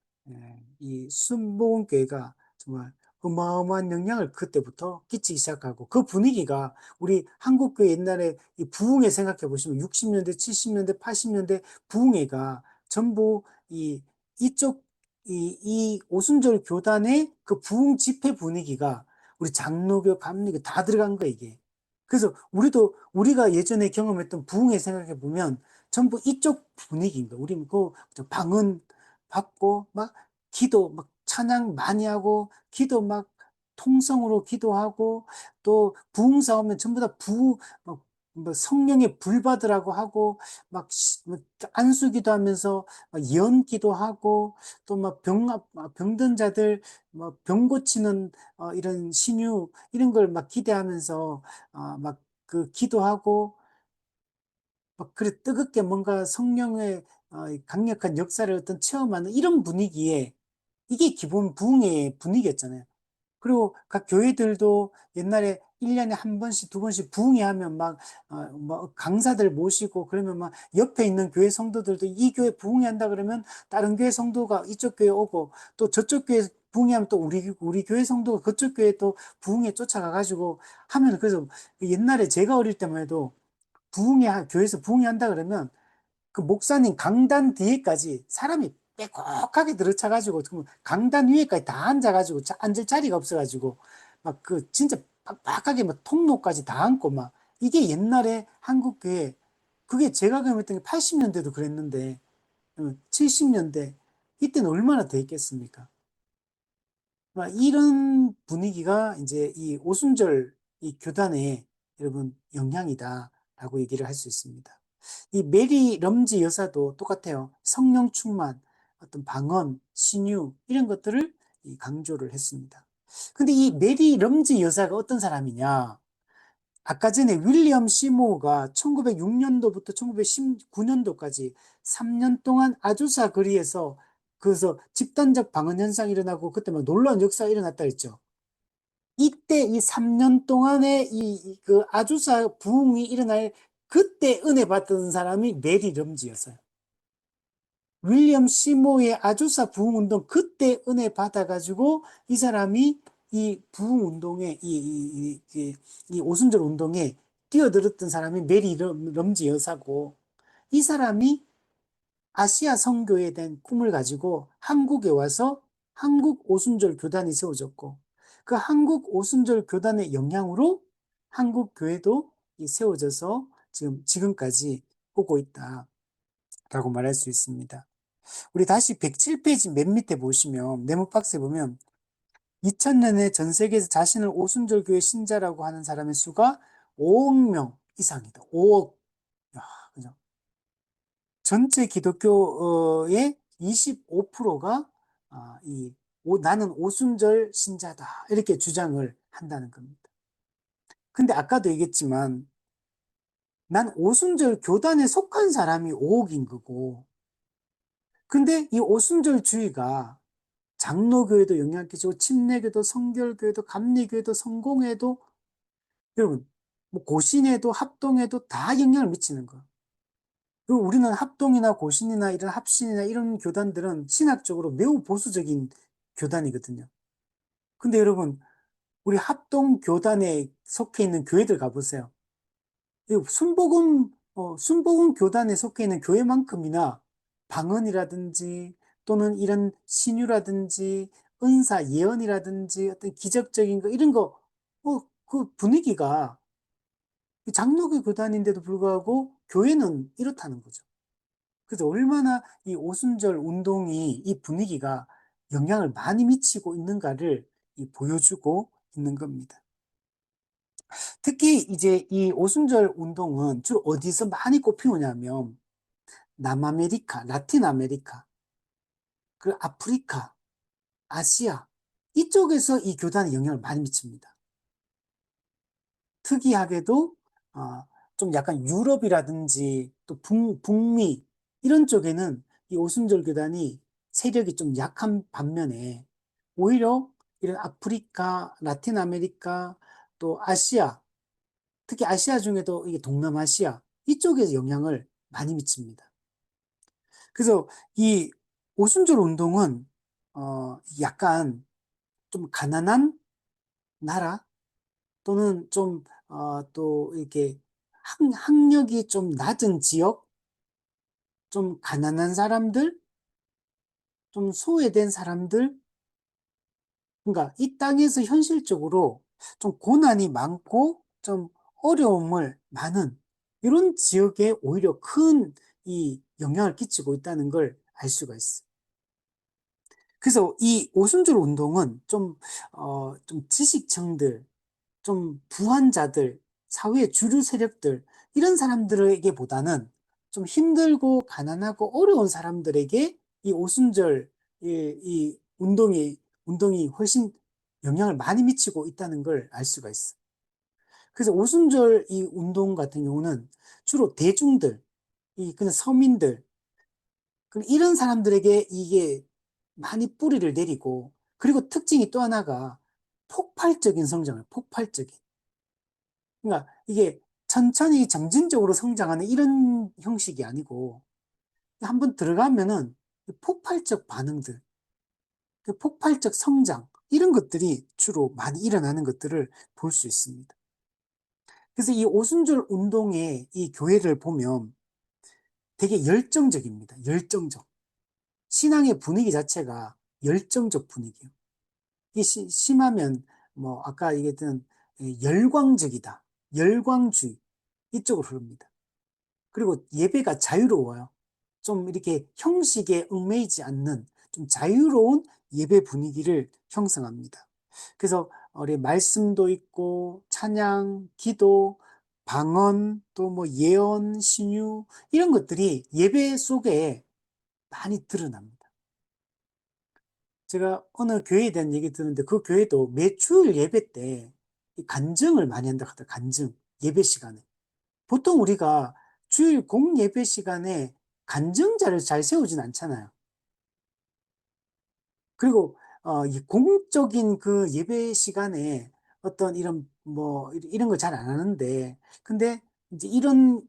이 순복음교회가 정말 어마어마한 영향을 그때부터 끼치기 시작하고 그 분위기가 우리 한국교회 옛날에 이 부흥회 생각해 보시면 60년대, 70년대, 80년대 부흥회가 전부 이쪽 이 오순절 교단의 그 부흥 집회 분위기가 우리 장로교, 감리교 다 들어간 거예요, 이게. 그래서 우리가 예전에 경험했던 부흥회 생각해 보면 전부 이쪽 분위기인 거예요. 우리 그 방언 받고 막 기도 막 찬양 많이 하고 기도 막 통성으로 기도하고 또 부흥사 오면 전부 다 뭐, 뭐 성령의 불 받으라고 하고 막 뭐 안수기도 하면서 막 예언기도 하고 또 막 병든 자들 뭐 병 고치는 이런 신유 이런 걸 막 기대하면서 막 그 기도하고 막 그래 뜨겁게 뭔가 성령의 강력한 역사를 어떤 체험하는 이런 분위기에 이게 기본 부흥의 분위기였잖아요. 그리고 각 교회들도 옛날에 1년에 한 번씩, 두 번씩 부흥회 하면 막, 뭐 강사들 모시고 그러면 막 옆에 있는 교회 성도들도 이 교회 부흥회 한다 그러면 다른 교회 성도가 이쪽 교회 오고 또 저쪽 교회 부흥회 하면 또 우리 교회 성도가 그쪽 교회 또 부흥회 쫓아가가지고 하면 그래서 옛날에 제가 어릴 때만 해도 교회에서 부흥회 한다 그러면 그 목사님 강단 뒤에까지 사람이 빼곡하게 들어차가지고 강단 위에까지 다 앉아가지고 앉을 자리가 없어가지고 막 그 진짜 빡빡하게 막 통로까지 다 앉고 막 이게 옛날에 한국 교회 그게 제가 경험했던 게 80년대도 그랬는데 70년대 이때는 얼마나 더 있겠습니까? 막 이런 분위기가 이제 이 오순절 이 교단의 여러분 영향이다라고 얘기를 할 수 있습니다. 이 메리 럼지 여사도 똑같아요. 성령 충만, 어떤 방언, 신유 이런 것들을 강조를 했습니다. 근데 이 메리 럼지 여사가 어떤 사람이냐? 아까 전에 윌리엄 시모어가 1906년도부터 1919년도까지 3년 동안 아주사 거리에서 그래서 집단적 방언 현상이 일어나고 그때 막 놀라운 역사가 일어났다 했죠. 이때 이 3년 동안의 그 아주사 부흥이 일어날 그때 은혜 받던 사람이 메리 럼지였어요. 윌리엄 시모의 아주사 부흥 운동 그때 은혜 받아가지고 이 사람이 이 부흥 운동에 이 오순절 운동에 뛰어들었던 사람이 메리 럼지 여사고 이 사람이 아시아 선교에 대한 꿈을 가지고 한국에 와서 한국 오순절 교단이 세워졌고 그 한국 오순절 교단의 영향으로 한국 교회도 세워져서 지금까지 오고 있다라고 말할 수 있습니다. 우리 다시 107페이지 맨 밑에 보시면 네모 박스에 보면 2000년에 전 세계에서 자신을 오순절 교회 신자라고 하는 사람의 수가 5억 명 이상이다. 5억. 야, 그죠? 전체 기독교의 25%가 나는 오순절 신자다. 이렇게 주장을 한다는 겁니다. 근데 아까도 얘기했지만 난 오순절 교단에 속한 사람이 5억인 거고 근데 이 오순절주의가 장로교회도 영향을 끼치고 침례교도 성결교회도 감리교회도 성공회도 여러분 뭐 고신회도 합동회도 다 영향을 미치는 거예요. 그리고 우리는 합동이나 고신이나 이런 합신이나 이런 교단들은 신학적으로 매우 보수적인 교단이거든요. 근데 여러분 우리 합동 교단에 속해 있는 교회들 가보세요. 순복음 교단에 속해 있는 교회만큼이나 방언이라든지 또는 이런 신유라든지 은사 예언이라든지 어떤 기적적인 거 이런 거, 그 분위기가 장로교 교단인데도 불구하고 교회는 이렇다는 거죠. 그래서 얼마나 이 오순절 운동이 이 분위기가 영향을 많이 미치고 있는가를 보여주고 있는 겁니다. 특히 이제 이 오순절 운동은 주로 어디서 많이 꼽히느냐면 남아메리카, 라틴 아메리카, 그리고 아프리카, 아시아 이쪽에서 이 교단에 영향을 많이 미칩니다. 특이하게도 좀 약간 유럽이라든지 또 북미 이런 쪽에는 이 오순절 교단이 세력이 좀 약한 반면에 오히려 이런 아프리카, 라틴 아메리카 또 아시아 특히 아시아 중에도 이게 동남아시아 이쪽에서 영향을 많이 미칩니다. 그래서 이 오순절 운동은 약간 좀 가난한 나라 또는 좀 또 이렇게 학력이 좀 낮은 지역, 좀 가난한 사람들, 좀 소외된 사람들, 그러니까 이 땅에서 현실적으로 좀 고난이 많고 좀 어려움을 많은 이런 지역에 오히려 큰 이 영향을 끼치고 있다는 걸 알 수가 있어요. 그래서 이 오순절 운동은 좀 지식층들, 좀 부한자들, 사회의 주류 세력들, 이런 사람들에게보다는 좀 힘들고 가난하고 어려운 사람들에게 이 오순절, 이 운동이 훨씬 영향을 많이 미치고 있다는 걸 알 수가 있어. 그래서 오순절 이 운동 같은 경우는 주로 대중들, 그냥 서민들, 이런 사람들에게 이게 많이 뿌리를 내리고, 그리고 특징이 또 하나가 폭발적인 성장을, 폭발적인. 그러니까 이게 천천히 점진적으로 성장하는 이런 형식이 아니고, 한번 들어가면은 폭발적 반응들, 그 폭발적 성장, 이런 것들이 주로 많이 일어나는 것들을 볼 수 있습니다. 그래서 이 오순절 운동의 이 교회를 보면 되게 열정적입니다. 열정적. 신앙의 분위기 자체가 열정적 분위기예요. 이게 심하면 뭐 아까 얘기했던 열광적이다. 열광주의. 이쪽으로 흐릅니다. 그리고 예배가 자유로워요. 좀 이렇게 형식에 얽매이지 않는 좀 자유로운 예배 분위기를 형성합니다. 그래서 우리 말씀도 있고 찬양, 기도, 방언, 또 뭐 예언, 신유 이런 것들이 예배 속에 많이 드러납니다. 제가 어느 교회에 대한 얘기 듣는데 그 교회도 매 주일 예배 때 간증을 많이 한다 하더라고요. 간증, 예배 시간에. 보통 우리가 주일 공예배 시간에 간증자를 잘 세우진 않잖아요. 그리고 이 공적인 그 예배 시간에 어떤 이런 걸 잘 안 하는데, 근데 이제 이런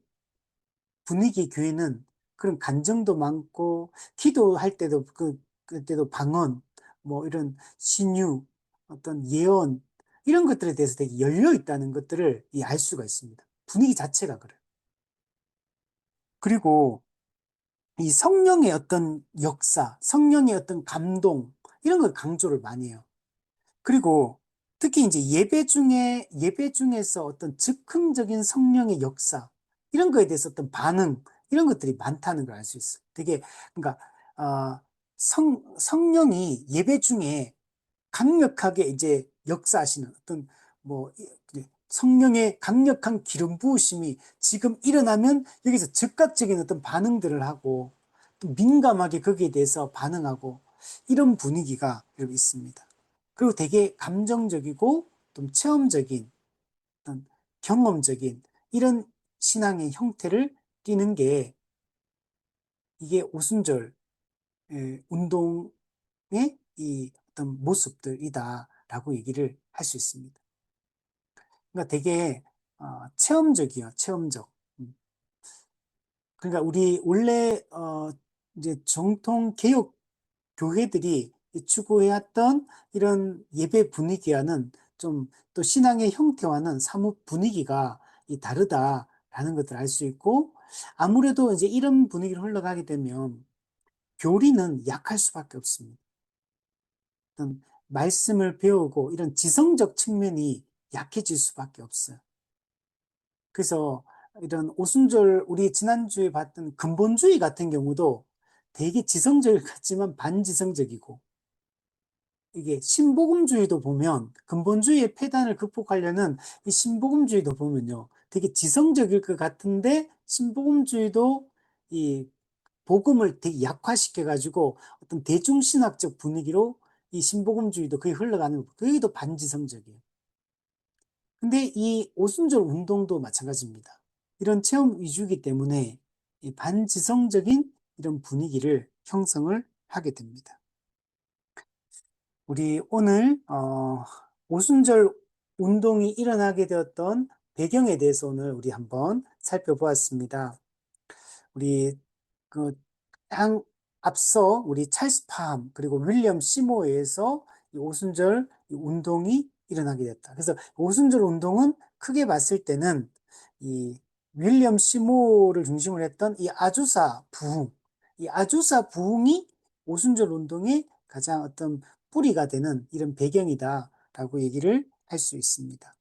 분위기 교회는 그런 간증도 많고 기도할 때도 그때도 방언 뭐 이런 신유 어떤 예언 이런 것들에 대해서 되게 열려 있다는 것들을 알 수가 있습니다. 분위기 자체가 그래요. 그리고 이 성령의 어떤 역사, 성령의 어떤 감동 이런 걸 강조를 많이 해요. 그리고 특히 이제 예배 중에서 어떤 즉흥적인 성령의 역사, 이런 거에 대해서 어떤 반응, 이런 것들이 많다는 걸 알 수 있어요. 되게, 그러니까, 성령이 예배 중에 강력하게 이제 역사하시는 어떤, 뭐, 성령의 강력한 기름 부으심이 지금 일어나면 여기서 즉각적인 어떤 반응들을 하고, 또 민감하게 거기에 대해서 반응하고, 이런 분위기가 여기 있습니다. 그리고 되게 감정적이고 좀 체험적인 어떤 경험적인 이런 신앙의 형태를 띠는 게 이게 오순절 운동의 이 어떤 모습들이다라고 얘기를 할 수 있습니다. 그러니까 되게 체험적이에요, 체험적. 그러니까 우리 원래 이제 정통 개혁 교회들이 추구해왔던 이런 예배 분위기와는 좀 또 신앙의 형태와는 사뭇 분위기가 다르다라는 것을 알 수 있고, 아무래도 이제 이런 분위기를 흘러가게 되면 교리는 약할 수밖에 없습니다. 어떤 말씀을 배우고 이런 지성적 측면이 약해질 수밖에 없어요. 그래서 이런 오순절 우리 지난주에 봤던 근본주의 같은 경우도 되게 지성적 같지만 반지성적이고, 이게 신복음주의도 보면 근본주의의 폐단을 극복하려는 이 신복음주의도 보면요 되게 지성적일 것 같은데 신복음주의도 이 복음을 되게 약화시켜 가지고 어떤 대중신학적 분위기로 이 신복음주의도 거의 흘러가는 거 거기도 반지성적이에요. 근데 이 오순절 운동도 마찬가지입니다. 이런 체험 위주이기 때문에 이 반지성적인 이런 분위기를 형성을 하게 됩니다. 우리 오늘 오순절 운동이 일어나게 되었던 배경에 대해서 오늘 우리 한번 살펴보았습니다. 우리 그 앞서 우리 찰스 팜 그리고 윌리엄 시모에 의해서 이 오순절 운동이 일어나게 됐다. 그래서 오순절 운동은 크게 봤을 때는 이 윌리엄 시모를 중심으로 했던 이 아주사 부흥이 오순절 운동의 가장 어떤 뿌리가 되는 이런 배경이다라고 얘기를 할 수 있습니다.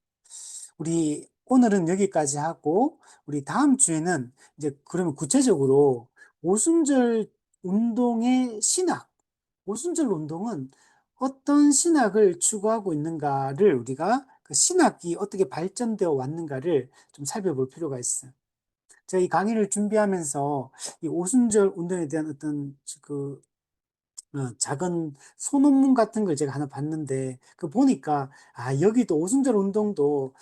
우리 오늘은 여기까지 하고 우리 다음 주에는 이제 그러면 구체적으로 오순절 운동의 신학, 오순절 운동은 어떤 신학을 추구하고 있는가를 우리가 그 신학이 어떻게 발전되어 왔는가를 좀 살펴볼 필요가 있어요. 제가 이 강의를 준비하면서 이 오순절 운동에 대한 어떤 작은 소논문 같은 걸 제가 하나 봤는데, 그 보니까, 여기도 오순절 운동도,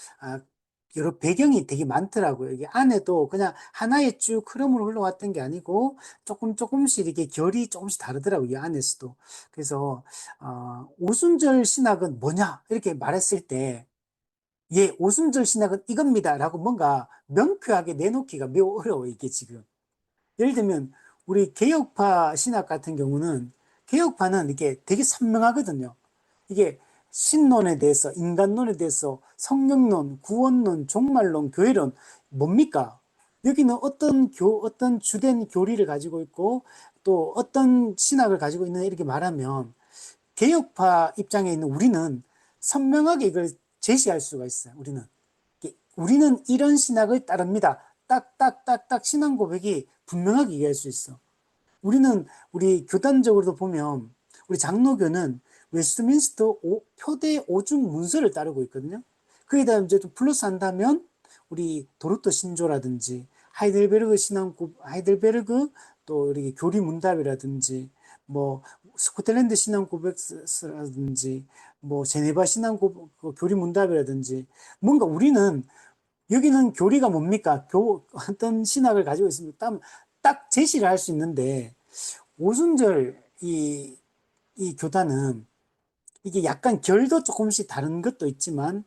여러 배경이 되게 많더라고요. 이게 안에도 그냥 하나의 쭉 흐름으로 흘러왔던 게 아니고, 조금씩 이렇게 결이 조금씩 다르더라고요. 이 안에서도. 그래서, 오순절 신학은 뭐냐? 이렇게 말했을 때, 예, 오순절 신학은 이겁니다. 라고 뭔가 명쾌하게 내놓기가 매우 어려워요. 이게 지금. 예를 들면 우리 개혁파 신학 같은 경우는 개혁파는 이게 되게 선명하거든요. 이게 신론에 대해서, 인간론에 대해서, 성령론, 구원론, 종말론, 교회론 뭡니까? 여기는 어떤 주된 교리를 가지고 있고 또 어떤 신학을 가지고 있는 이렇게 말하면 개혁파 입장에 있는 우리는 선명하게 이걸 제시할 수가 있어요. 우리는 이런 신학을 따릅니다. 딱딱딱딱 신앙 고백이 분명하게 얘기할 수 있어. 우리 교단적으로도 보면 우리 장로교는 웨스트민스터 표대 오중 문서를 따르고 있거든요. 거기다 이제 또 플러스 한다면 우리 도르토 신조라든지 하이델베르그 또 우리 교리 문답이라든지 뭐 스코틀랜드 신앙 고백서라든지 뭐 제네바 신앙 교리 문답이라든지 뭔가 우리는 여기는 교리가 뭡니까? 어떤 신학을 가지고 있습니다. 딱 제시를 할 수 있는데 오순절 이 교단은 이게 약간 결도 조금씩 다른 것도 있지만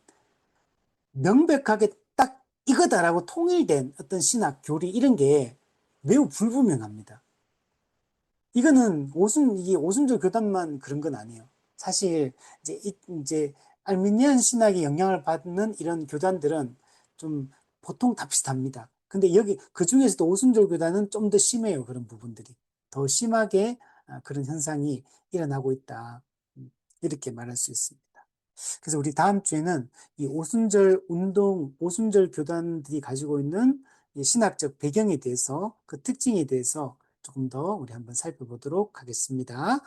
명백하게 딱 이거다라고 통일된 어떤 신학, 교리 이런 게 매우 불분명합니다. 이게 오순절 교단만 그런 건 아니에요. 사실 이제 알미니안 신학의 영향을 받는 이런 교단들은 좀 보통 다 비슷합니다. 근데 여기 그 중에서도 오순절 교단은 좀 더 심해요. 그런 부분들이 더 심하게 그런 현상이 일어나고 있다. 이렇게 말할 수 있습니다. 그래서 우리 다음 주에는 이 오순절 운동, 오순절 교단들이 가지고 있는 이 신학적 배경에 대해서 그 특징에 대해서 조금 더 우리 한번 살펴보도록 하겠습니다.